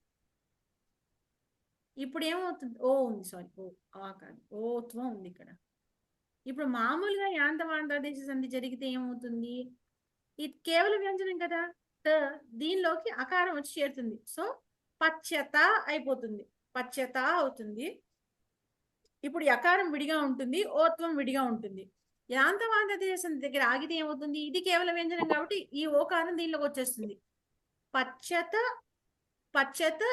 ఇప్పుడు ఏమవుతుంది? ఓ ఉంది, సారీ, ఓ ఆ కాదు, ఓత్వం ఉంది ఇక్కడ. ఇప్పుడు మామూలుగా యాంతవాంతాదేశ సంధి జరిగితే ఏమవుతుంది? ఇది కేవల వ్యంజనం కదా, దీనిలోకి అకారం వచ్చి చేరుతుంది. సో పచ్యత అయిపోతుంది, పచ్యత అవుతుంది. ఇప్పుడు యకారం విడిగా ఉంటుంది, ఓత్వం విడిగా ఉంటుంది. యాంతవాంతాదేశ సంధి దగ్గర ఆగితే ఏమవుతుంది? ఇది కేవల వ్యంజనం కాబట్టి ఈ ఓకారం దీనిలోకి వచ్చేస్తుంది. పచ్యత పచ్యత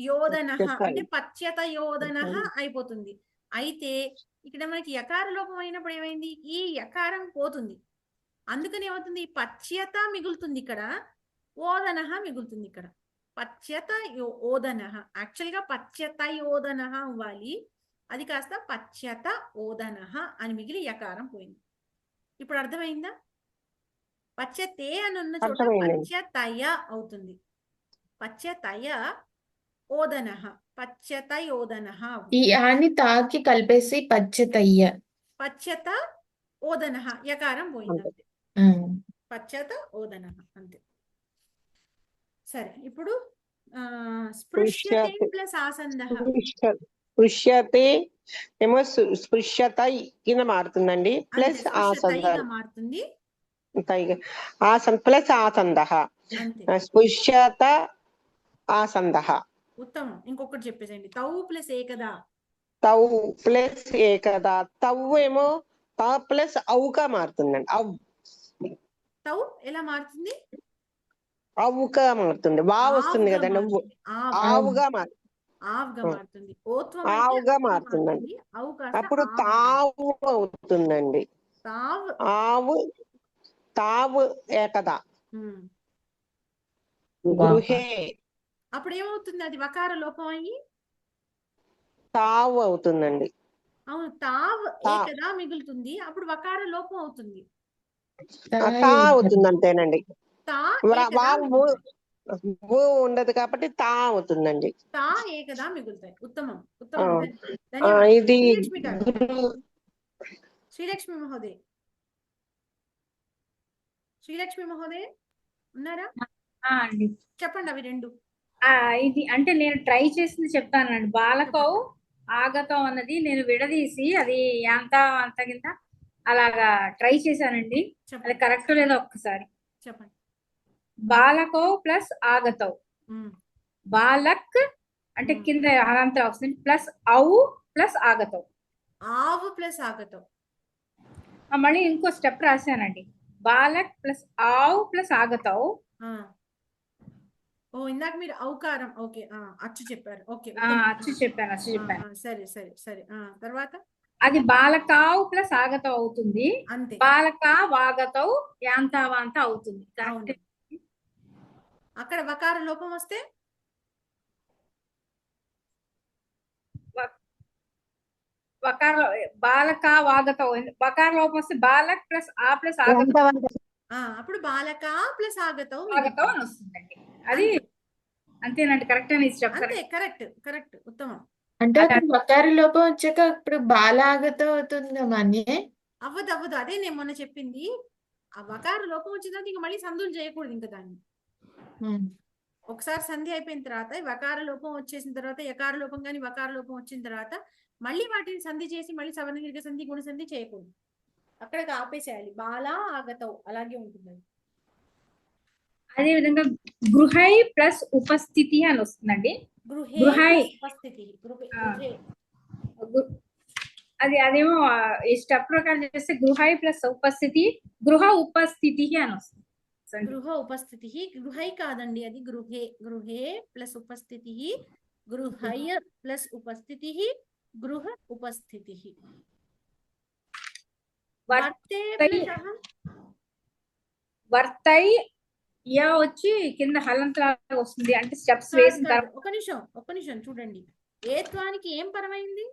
యోధన అంటే పచ్యత యోధన అయిపోతుంది. అయితే ఇక్కడ మనకి యకార లోపం అయినప్పుడు ఏమైంది? ఈ యకారం పోతుంది, అందుకని ఏమవుతుంది? పచ్యత మిగులుతుంది ఇక్కడ, ఓదన మిగులుతుంది ఇక్కడ. పచ్యత ఓదన, యాక్చువల్ గా పచ్యత యోధన అవ్వాలి, అది కాస్త పచ్యత ఓదన అని మిగిలి యకారం పోయింది. ఇప్పుడు అర్థమైందా? పచ్యతే అని ఉన్న చోట పచ్యతయ అవుతుంది, పచ్యతయ ఓదన, పచ్యతయోదన. ఈ ఆని తాకి కలిపేసి పచ్చతయ్య, పచ్యత ఓదన, యకారం పోయింది అంతే, పచ్యత ఓదన అంతే. సరే, ఇప్పుడు స్పృశ్యతే ప్లస్ ఆసందః. స్పృశ్యతే ఏమో స్పృశ్యత కింద మారుతుందండి, ప్లస్ ఆసందః మారుతుంది, ప్లస్ ఆసందః, స్పృశ్యత ఆసందః. ఉత్తమం. ఇంకొకటి చెప్పేసండి, తౌ ప్లస్ ఏకదా. తౌ ప్లస్ ఏకదా, తౌ ఏమో త ప్లస్ ఔగా మారుతుందండి. తౌ ఎలా మారుతుంది? అవుగా మారుతుంది, వా వస్తుంది కదండి, ఆవుగా మారుతుంది, ఆవుగా మారుతుందండి. అప్పుడు తావు అవుతుందండి, ఆవు తావు ఏకదా. గృహే అప్పుడు ఏమవుతుంది? అది వకార లోపం అయ్యి తావు అవుతుందండి. అవును, తావ్ ఏకదా మిగులుతుంది, అప్పుడు వకార లోపం అవుతుంది, తా అవుతుంది అంతేనండి. తా ఉండదు కాబట్టి తా అవుతుందండి, తా ఏకదా మిగులుతాయి. ఉత్తమం, ఉత్తమం. ధన్యవాదాలు. ఇది శ్రీలక్ష్మి గారు, శ్రీలక్ష్మి మహోదయ్, శ్రీలక్ష్మి మహోదయ్ ఉన్నారా? అండి చెప్పండి అవి రెండు. ఇది అంటే నేను ట్రై చేసింది చెప్తానండి. బాలకౌ ఆగతం అన్నది నేను విడదీసి అది అంత కింద అలాగా ట్రై చేశానండి. అది కరెక్ట్ లేదో ఒక్కసారి చెప్పండి. బాలకౌ ప్లస్ ఆగతౌ, బాలక్ అంటే కింద అనంతరం వస్తుంది, ప్లస్ ఔ ప్లస్ ఆగతౌ, ఆవు ప్లస్ ఆగతౌ. మళ్ళీ ఇంకో స్టెప్ రాశానండి, బాలక్ ప్లస్ ఆవు ప్లస్ ఆగతౌ. ఓ ఇందాక మీరు ఔకారం, ఓకే, అచ్చు చెప్పారు, ఓకే, అచ్చు చెప్పాను. సరే సరే సరే. తర్వాత అది బాలకావు ప్లస్ ఆగతౌ అవుతుంది, అంతే. బాలకా వాగతౌ యాంతావాంత అవుతుంది. అక్కడ వకార లోపం వస్తే వకార బాలకా వాగతౌ, వకార లోపం వస్తే బాలక్ ప్లస్ ఆ ప్లస్ ఆగతౌ, అప్పుడు బాలక ప్లస్ ఆగతౌ అని వస్తుందండి. అది అంతేనండి, కరెక్ట్ అని అంతే, కరెక్ట్ కరెక్ట్, ఉత్తమం. అంటే అక్కడ వకార లోపం వచ్చాక ఇప్పుడు బాల ఆగతం అవుతుంది మనే అవ్వదు, అదే నేను మొన్న చెప్పింది. ఆ వకార లోపం వచ్చిన తర్వాత ఇంకా మళ్ళీ సంధులు చేయకూడదు ఇంకా దాన్ని. ఒకసారి సంధి అయిపోయిన తర్వాత వకార లోపం వచ్చేసిన తర్వాత, యకార లోపం కానీ వకార లోపం వచ్చిన తర్వాత మళ్ళీ వాటిని సంధి చేసి మళ్ళీ సవర్ణ దీర్ఘ సంధి గుణ సంధి చేయకూడదు, అక్కడికి ఆపేసేయాలి. బాలా ఆగతౌ అలాగే ఉంటుంది. అదే విధంగా గృహై ప్లస్ ఉపస్థితి అని వస్తుందండి. గృహై అది అదేమో ఈ స్టెప్ ప్రకారం చేస్తే గృహై ప్లస్ ఉపస్థితి, గృహ ఉపస్థితి అని వస్తుంది. గృహ ఉపస్థితి, గృహై కాదండి, అది గృహే. గృహే ప్లస్ ఉపస్థితి, గృహయ ప్లస్ ఉపస్థితి, గృహ ఉపస్థితి. వర్తై యా వచ్చి కింద హలంతరాలు వస్తుంది, అంటే స్టెప్స్ వేసిన తర్వాత. ఒక నిమిషం చూడండి, ఏత్వానికి ఏం పరమైంది?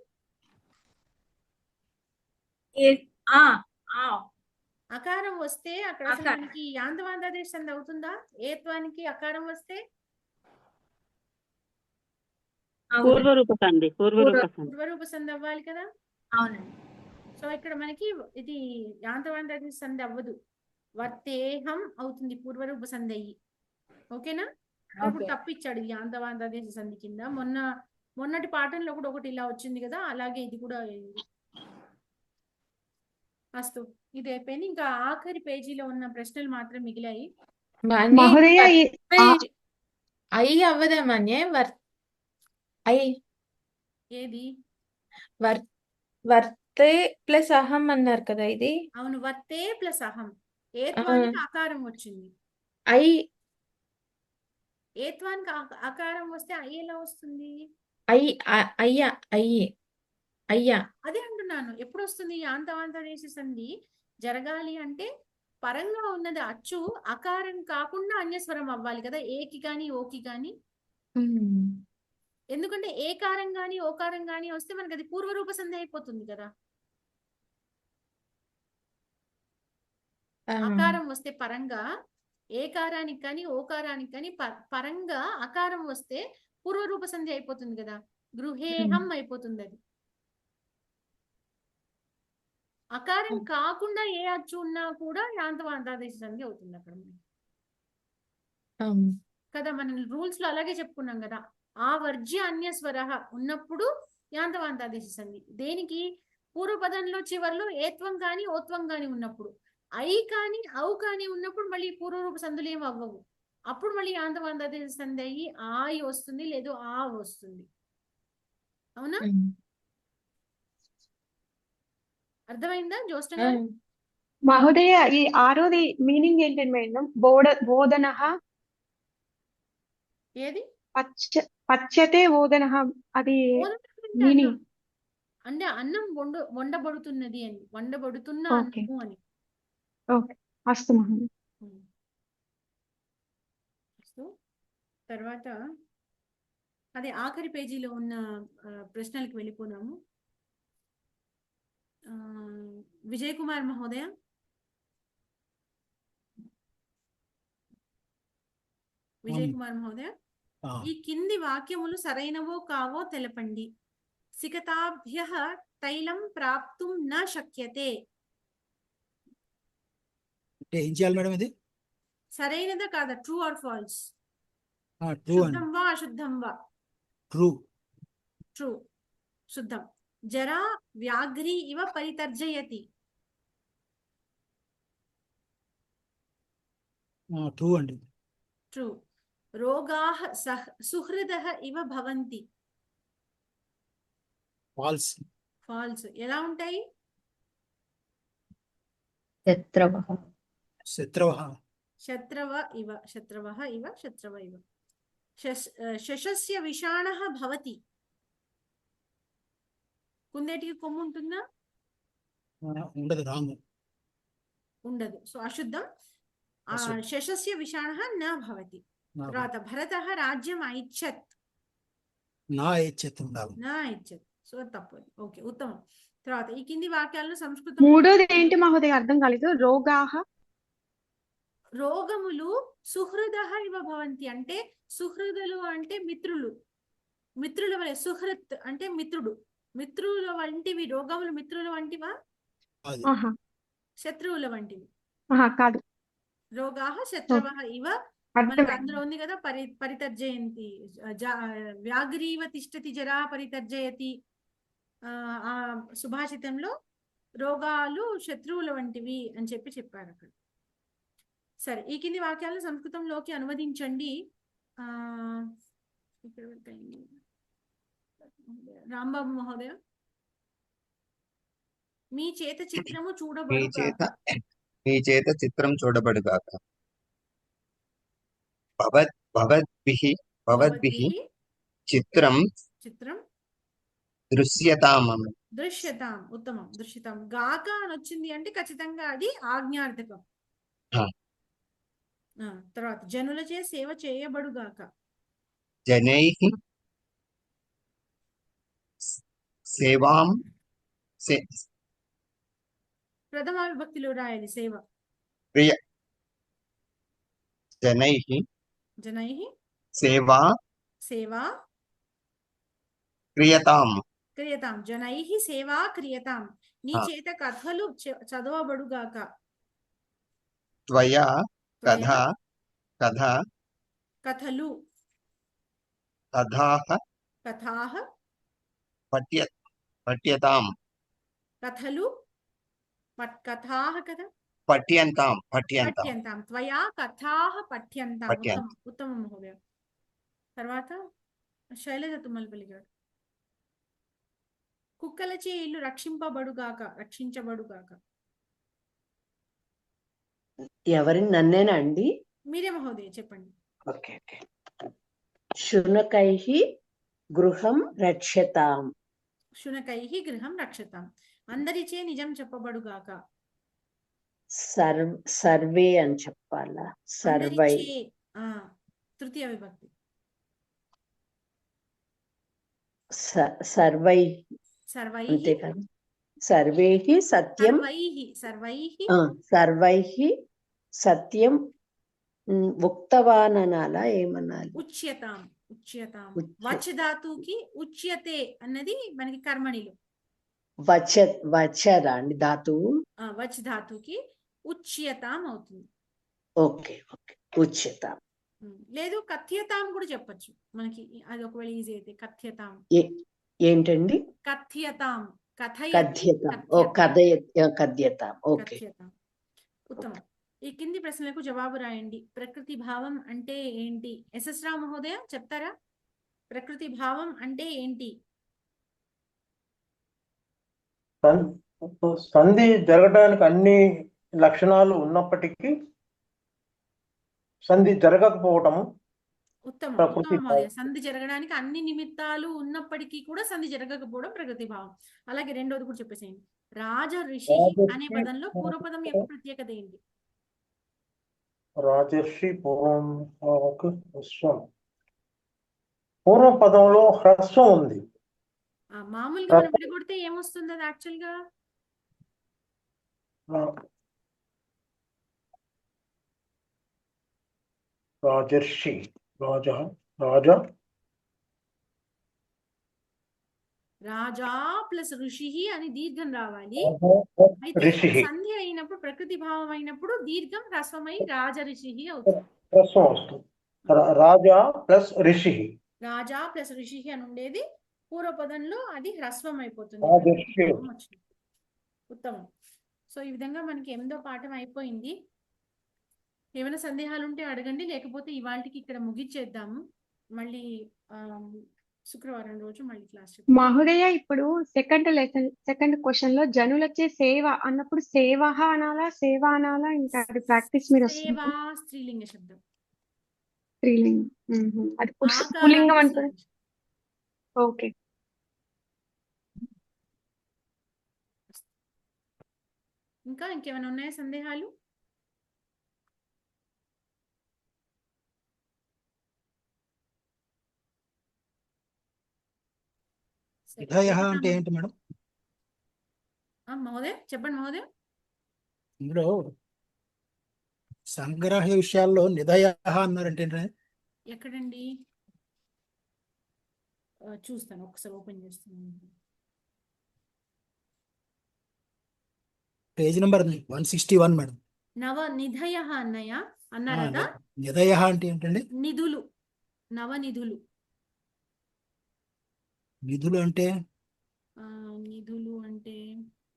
అకారం వస్తే అక్కడ అసలు మనకి యాంతవాంతాదేశ సంధి అవుతుందా? ఏత్వానికి అకారం వస్తే పూర్వరూప సంధి అవ్వాలి కదా. అవునండి. సో ఇక్కడ మనకి ఇది యాంతవాంతాదేశ సంధి అవ్వదు, వర్తేహం అవుతుంది పూర్వరూప సంధి అయ్యి. ఓకేనా? ఇప్పుడు తప్పిచ్చాడు ఇది యాంతవాంతాదేశ సంధి కింద. మొన్న మొన్నటి పాఠంలో కూడా ఒకటి ఇలా వచ్చింది కదా, అలాగే ఇది కూడా అయింది. అస్తు, ఇది అయిపోయింది. ఇంకా ఆఖరి పేజీలో ఉన్న ప్రశ్నలు మాత్రం మిగిలాయి. మహోదయ ఐ అవ్వదా మన్యే ఐ ఏది? వర్తే ప్లస్ అహం అన్నారు కదా ఇది. అవును, వర్తే ప్లస్ అహం. ఏత్వానికి ఆకారం వచ్చింది. ఐ ఏత్వానికి ఆకారం వస్తే ఐ ఎలా వస్తుంది? అయ్యా అయ్యా అదే అంటున్నాను, ఎప్పుడు వస్తుంది? యాంతవాంత దేశ సంధి జరగాలి అంటే పరంగా ఉన్నది అచ్చు అకారం కాకుండా అన్యస్వరం అవ్వాలి కదా, ఏకి కానీ ఓకి కానీ. ఎందుకంటే ఏకారం కానీ ఓకారం కానీ వస్తే మనకి అది పూర్వరూప సంధి అయిపోతుంది కదా. అకారం వస్తే పరంగా ఏకారానికి కానీ ఓకారానికి కానీ పరంగా అకారం వస్తే పూర్వరూప సంధి అయిపోతుంది కదా, గృహేహం అయిపోతుంది అది. అకారం కాకుండా ఏ అచ్చు ఉన్నా కూడా యాంతవాంతాదేశ సంధి అవుతుంది అక్కడ కదా. మనం రూల్స్ లో అలాగే చెప్పుకున్నాం కదా, ఆ వర్జ్య అన్యస్వర ఉన్నప్పుడు యాంతవాంతాదేశ సంధి. దేనికి? పూర్వపదంలో చివర్లో ఏత్వం కానీ ఓత్వం కానీ ఉన్నప్పుడు. ఐ కానీ ఔ కానీ ఉన్నప్పుడు మళ్ళీ పూర్వరూప సంధులు ఏమి అవ్వవు. అప్పుడు మళ్ళీ యాంతవాంతాదేశ సంధి అయ్యి ఆయ్ వస్తుంది, లేదు ఆ వస్తుంది. అవునా? అర్థమైందా జ్యోష్ణ గారు? మహోదయ ఈ ఆరోది మీనింగ్ ఏంటండి మేడం? బోధన ఏది? పచ్చతే బోధన, అది మీనింగ్ అంటే అన్నం వండబడుతున్నది అని, వండబడుతున్న అన్నము అని. ఓకే, అస్తు మహోదయ. తర్వాత అదే ఆఖరి పేజీలో ఉన్న ప్రశ్నలకు వెళ్ళిపోదాము. విజయ్ కుమార్ మహోదయ. విజయ్ కుమార్ మహోదయ, ఈ కింది వాక్యములు సరైనవో కావో తెలపండి. సికతాభ్యః తైలం ప్రాప్తుం న శక్యతే. అంటే ఏం చేయాలి మేడం ఇది? సరైనదా కాదా? True or falls? ట్రూ శుద్ధం వా అశుద్ధం వా? ట్రూ. ట్రూ, శుద్ధం. జరా వ్యాఘ్రీ ఇవ పరితర్జయతి. ట్రూ అండి. ట్రూ. రోగాః సుహృదః ఇవ భవంతి. ఫాల్స్. ఫాల్స్. ఎలా ఉంటాయి? శత్రవః శత్రవ ఇవ. శశస్య విషాణః భవతి. కుందేటికి కొమ్ము ఉంటుందా? ఉండదు, రాంగ్. ఉండదు, సో అశుద్ధం. శశస్య విషాణః న భవతి. తర్వాత భరతః రాజ్యం ఐచ్ఛత్. నా ఐచ్ఛత్ ఉండాలి. నా ఐచ్ఛత్, సో తప్పు. ఓకే, ఉత్తమం. తర్వాత ఈ కింది వాక్యాలను సంస్కృతం. మూడోది ఏంటి మహోదయ? అర్థం కాలేదు. రోగాః, రోగములు సుహృదః ఇవ భవంతి అంటే సుహృదులు అంటే మిత్రులు. మిత్రుల వలె. సుహృత్ అంటే మిత్రుడు. మిత్రుల వంటివి రోగములు. మిత్రుల వంటివా? శత్రువుల వంటివి కాదు. రోగాః శత్రవః ఇవ. మనకు అందులో ఉంది కదా, పరితర్జయంతి. వ్యాఘ్రీవ తిష్టతి జరా పరితర్జయతి. ఆ సుభాషితంలో రోగాలు శత్రువుల వంటివి అని చెప్పారు అక్కడ. సరే, ఈ కింది వాక్యాలను సంస్కృతంలోకి అనువదించండి. రాంబాబు మహోదయ. మీ చేత చిత్రము మీ చేత చిత్రం చూడబడుగాక. భవద్భిః చిత్రం దృశ్యతాం. ఉత్తమం. దృశ్యతాం. గాక అని వచ్చింది అంటే ఖచ్చితంగా అది ఆజ్ఞార్థకం. తర్వాత జనులచే సేవ చేయబడుగాక. జనైః సేవాం. ప్రథమ విభక్తిలో రాయాలి సేవ. జనైః సేవా క్రియతాం. జనైః సేవా క్రియతాం. నీ చేత కథలు చదవబడుగాక. త్వయా కథలు. కథాః కథాః పఠ్యతాం కథలు కథాః కదా పఠ్యంతాం పఠ్యంతాం త్వయా కథాః పఠ్యంతాం పఠ్యంతాం. ఉత్తమం మహోదయ. తర్వాత శైలజ తుమ్మలపల్లి గారు. కుక్కలచే ఇల్లు రక్షించబడుగాక. ఎవరిని నన్నేనా అండి? మీరే మహోదయ చెప్పండి. Okay okay. శునకైః గృహం రక్షతాం. శునకైః గృహం రక్షతాం. అందరిచే నిజం చెప్పబడుగాక. సర్వే అని చెప్పాలా? సర్వై అందరిచే తృతీయ విభక్తి. సర్వై సర్వైః అంతే కదా. సర్వైః సత్యం. సర్వైః సత్యం ఉక్తవాన్ అనాలా ఏమనాలి? ఉచ్యతాం. వచ్ ధాతుకి ఉచ్యతే అన్నది మనకి కర్మణిలో. వచ్చరా అండి ధాతువు? వచ్ ధాతుకి ఉచ్యతాం అవుతుంది. Okay okay. ఉచ్యతాం. లేదు కథ్యతాం కూడా చెప్పచ్చు మనకి, అది ఒకవేళ ఈజీ అయితే. కథ్యతాం ఏంటండి? కథ్యతాం. కథ్యతాం. ఓ కథ్యతాం. ఓకే. ఉత్తమం. ఈ కింది ప్రశ్నలకు జవాబు రాయండి. ప్రకృతి భావం అంటే ఏంటి? ఎస్ఎస్ రావు మహోదయ చెప్తారా? ప్రకృతి భావం అంటే ఏంటి? సంధి జరగడానికి అన్ని లక్షణాలు ఉన్నప్పటికీ సంధి జరగకపోవటము ఉత్తమం. ప్రకృతి మహోదయ. సంధి జరగడానికి అన్ని నిమిత్తాలు ఉన్నప్పటికీ కూడా సంధి జరగకపోవడం ప్రకృతి భావం. అలాగే రెండోది కూడా చెప్పేసేయండి. రాజ ఋషి అనే పదంలో పూర్వపదం యొక్క ప్రత్యేకత ఏంటి? రాజర్షి పూర్వ పదంలో హ్రస్వం ఉంది. మామూలుగా మనం విడగొడితే ఏమొస్తుంది అది యాక్చువల్ గా? రాజర్షి రాజా ప్లస్ ఋషి అని దీర్ఘం రావాలి. అయితే ఋషి సంధి అయినప్పుడు ప్రకృతి భావం అయినప్పుడు దీర్ఘం హ్రస్వమై రాజ ఋషి అవుతుంది. హ్రస్వం వస్తుంది. రాజా ప్లస్ ఋషి. రాజా ప్లస్ ఋషి అని ఉండేది పూర్వపదంలో అది హ్రస్వం అయిపోతుంది. ఉత్తమం. సో ఈ విధంగా మనకి 8వ పాఠం అయిపోయింది. ఏమైనా సందేహాలు ఉంటే అడగండి, లేకపోతే ఇవాళకి ఇక్కడ ముగిచ్చేద్దాము. మళ్ళీ శుక్రవారం రోజు మళ్ళీ క్లాస్. మహోదయ ఇప్పుడు సెకండ్ క్వశ్చన్ లో జనులచే సేవ అన్నప్పుడు సేవ అనాలా ఇంకా అది ప్రాక్టీస్ మీద సేవ స్త్రీలింగ శబ్దం. స్త్రీలింగం. అది పుల్లింగం అనుకోండి. ఓకే. ఇంకా ఇంకేమైనా ఉన్నాయా సందేహాలు? నిధయ అంటే ఏంటి మేడం? మహోదయ చెప్పండి మహోదయ. ఇందులో సంగ్రహ విషయాల్లో నిధయ అన్నారంటే ఎక్కడండి? చూస్తాను, ఒకసారి ఓపెన్ చేస్తాను. Page number 161 madam. నవ నిధయ అన్నయ్య అన్నారట. నిధయ అంటే ఏంటండి? నిధులు. నవనిధులు. నిధులు అంటే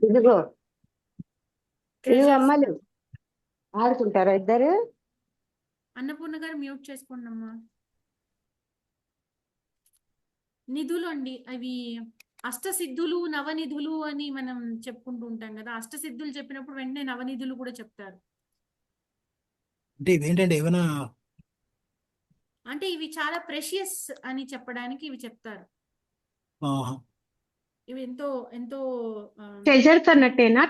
ఇదిగో అమ్మలు ఆడుకుంటారా ఇద్దరు? అన్నపూర్ణ గారు మ్యూట్ చేసుకోండి అమ్మా. నిధులు అండి, అవి అష్టసిద్ధులు నవనిధులు అని మనం చెప్పుకుంటూ ఉంటాం కదా. అష్టసిద్ధులు చెప్పినప్పుడు వెంటనే నవనిధులు కూడా చెప్తారు. అంటే ఇవేంటండి? ఏమైనా అంటే ఇవి చాలా ప్రెషియస్ అని చెప్పడానికి ఇవి చెప్తారు. ఇవి ఎంతో ఎంతో ట్రెజర్స్ అన్నట్టేనా?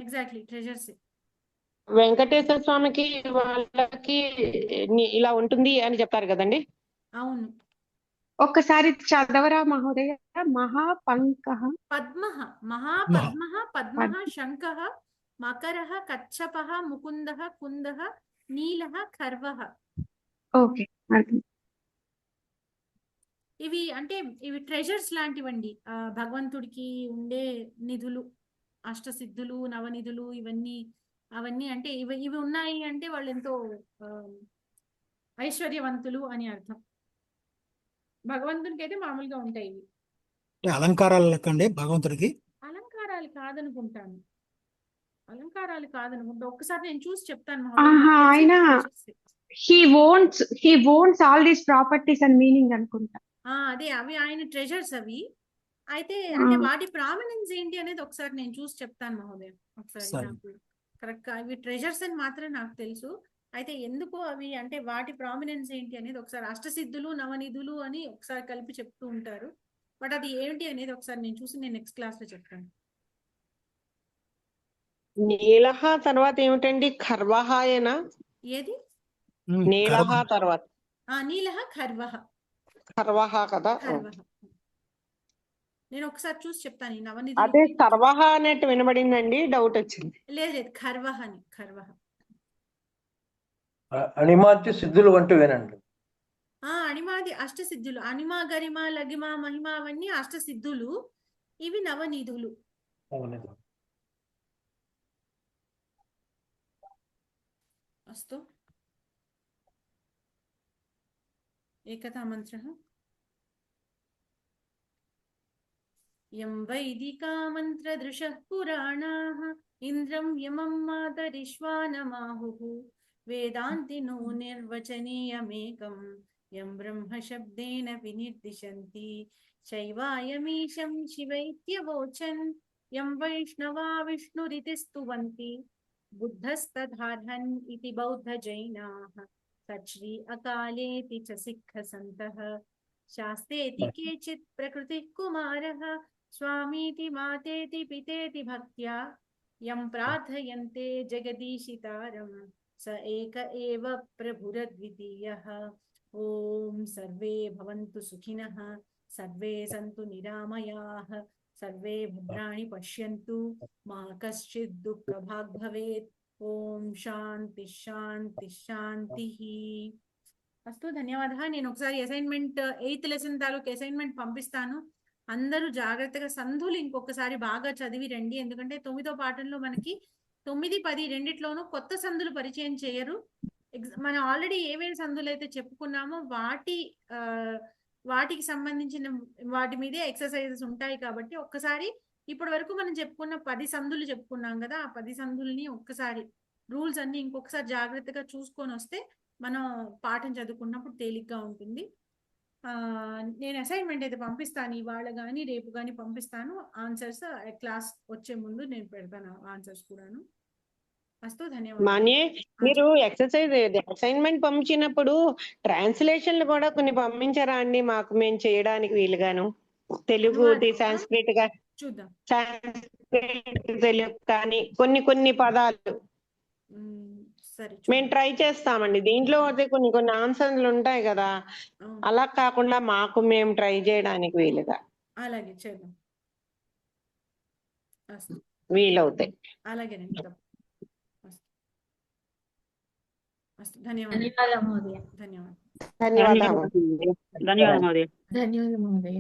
Exactly treasures. వెంకటేశ్వర స్వామికి వాళ్ళకి ఇలా ఉంటుంది అని చెప్తారు కదండి. అవును. ఒక్కసారి చదవరా మహోదయ. మహాపంకః పద్మః మహాపద్మః పద్మః శంఖః మకరః కచ్చపః ముకుందః కుందః నీలః ఖర్వః. ఓకే. ఇవి అంటే ఇవి ట్రెజర్స్ లాంటివండి. భగవంతుడికి ఉండే నిధులు, అష్టసిద్ధులు నవనిధులు ఇవన్నీ అవన్నీ అంటే ఇవి ఉన్నాయి అంటే వాళ్ళు ఎంతో ఐశ్వర్యవంతులు అని అర్థం. భగవంతునికి అయితే మామూలుగా ఉంటాయి ఇవి. అంటే అలంకారాలు లెక్క అండి భగవంతుడికి. అలంకారాలు కాదనుకుంటాను. ఒక్కసారి నేను చూసి చెప్తాను ఆహా, ఆయన మహోదయ. he wants all these properties and meaning అనుకుంటా. అదే అవి ఆయన ట్రెజర్స్ అవి. అయితే అంటే వాటి ప్రామినెన్స్ ఏంటి అనేది ఒకసారి నేను చూసి చెప్తాను మహోదయ. ఒకసారి సరే. నాకు కరెక్ట్ అవి ట్రెజర్స్ అని మాత్రం నాకు తెలుసు. అయితే ఎందుకు అవి అంటే వాటి ప్రామినెన్స్ ఏంటి అనేది ఒకసారి అష్టసిద్ధులు నవనిధులు అని ఒకసారి కలిపి చెప్తూ ఉంటారు. బట్ అది ఏంటి అనేది ఒకసారి నేను చూసి నేను నెక్స్ట్ క్లాస్ లో చెప్తాను. నీలహ తర్వాత ఏమిటండి? ఖర్వహాయేనా? ఏది? నీలహ తర్వాత నీలహ ఖర్వహ. ఖర్వహ కదా. ఖర్వహ. నేను ఒకసారి చూసి చెప్తాను ఈ అదే నవనిధులు. సర్వహ అన్నట్టు వినబడిందండి, డౌట్ వచ్చింది. లేదు ఖర్వహ అని. ఖర్వహ. అణిమాంతి సిద్ధులు వంటి వినండి. అణిమాది అష్టసిద్ధులు. అణిమ గరిమ లగిమ మహిమ అవన్నీ అష్టసిద్ధులు. ఇవి నవనిధులు. అస్తు. ఏకతా మంత్రః. యం వైదికా మంత్రదృశః పురాణాః ఇంద్రం యమం మాతరిశ్వానమాహుః వేదాంతినో నిర్వచనీయమేకం యం బ్రహ్మ శబ్దేన వినిర్దిశంతి శైవాయమీశం శివైత్యవోచన్ యం వైష్ణవా విష్ణురితి స్తువంతి బుద్ధస్తథార్హన్ ఇతి బౌద్ధ జైనాః తచ్శ్రీ అకాలేతి చ సిక్ఖ సంతః శాస్తేతి కేచిత్ ప్రకృతిః కుమారః స్వామీతి మాతేతి పితేతి భక్త్యా యం ప్రార్థయంతే జగదీశితారం స ఏక ఏవ ప్రభురద్వితీయః. ఓం సర్వే భవంతు సుఖినః సర్వే సంతు నిరామయాః సర్వే భద్రాణి పశ్యంతు మా కశ్చిద్ దుఃఖభాగ్ భవేత్. ఓం శాంతి శాంతి శాంతి. అస్తు. ధన్యవాదాలు. నేను ఒకసారి అసైన్మెంట్ 8th లెసన్ తాలూకు అసైన్మెంట్ పంపిస్తాను. అందరూ జాగ్రత్తగా సంధులు ఇంకొకసారి బాగా చదివి రండి. ఎందుకంటే 9వ పాఠంలో మనకి 9, 10 రెండిట్లోనూ కొత్త సంధులు పరిచయం చేయరు. మనం ఆల్రెడీ ఏమేమి సంధులు అయితే చెప్పుకున్నామో వాటికి సంబంధించిన వాటి మీదే ఎక్సర్సైజెస్ ఉంటాయి. కాబట్టి ఒక్కసారి ఇప్పటి వరకు మనం చెప్పుకున్న 10 సంధులు చెప్పుకున్నాం కదా, ఆ 10 సంధుల్ని ఒక్కసారి రూల్స్ అన్ని ఇంకొకసారి జాగ్రత్తగా చూసుకొని వస్తే మనం పాఠం చదువుకున్నప్పుడు తేలిగ్గా ఉంటుంది. నేను అసైన్మెంట్ అయితే పంపిస్తాను, ఇవాళ కానీ రేపు కానీ పంపిస్తాను. ఆన్సర్స్ క్లాస్ వచ్చే ముందు నేను పెడతాను ఆన్సర్స్ కూడాను. అస్తు. ధన్యవాదాలు. మాన్యే, మీరు ఎక్సర్సైజ్ అసైన్మెంట్ పంపించినప్పుడు ట్రాన్స్లేషన్లు కూడా కొన్ని పంపించారా అండి మాకు, మేము చేయడానికి వీలుగాను? తెలుగుది సాంస్క్రిట్ గా చూద్దాం. తెలుగు కానీ కొన్ని పదాలు సరే మేము ట్రై చేస్తామండి. దీంట్లో అయితే కొన్ని ఆన్సర్లు ఉంటాయి కదా, అలా కాకుండా మాకు మేము ట్రై చేయడానికి వీలుగా అలాగే చేద్దాం. వీలవుతాయి. అలాగేనండి. ధన్యవాదాలు. ధన్యవాదాలు మహోదయ. ధన్యవాదాలు. ధన్యవాదాలు. ధన్యవాదాలు మహోదయ. ధన్యవాదాలు మహోదయ.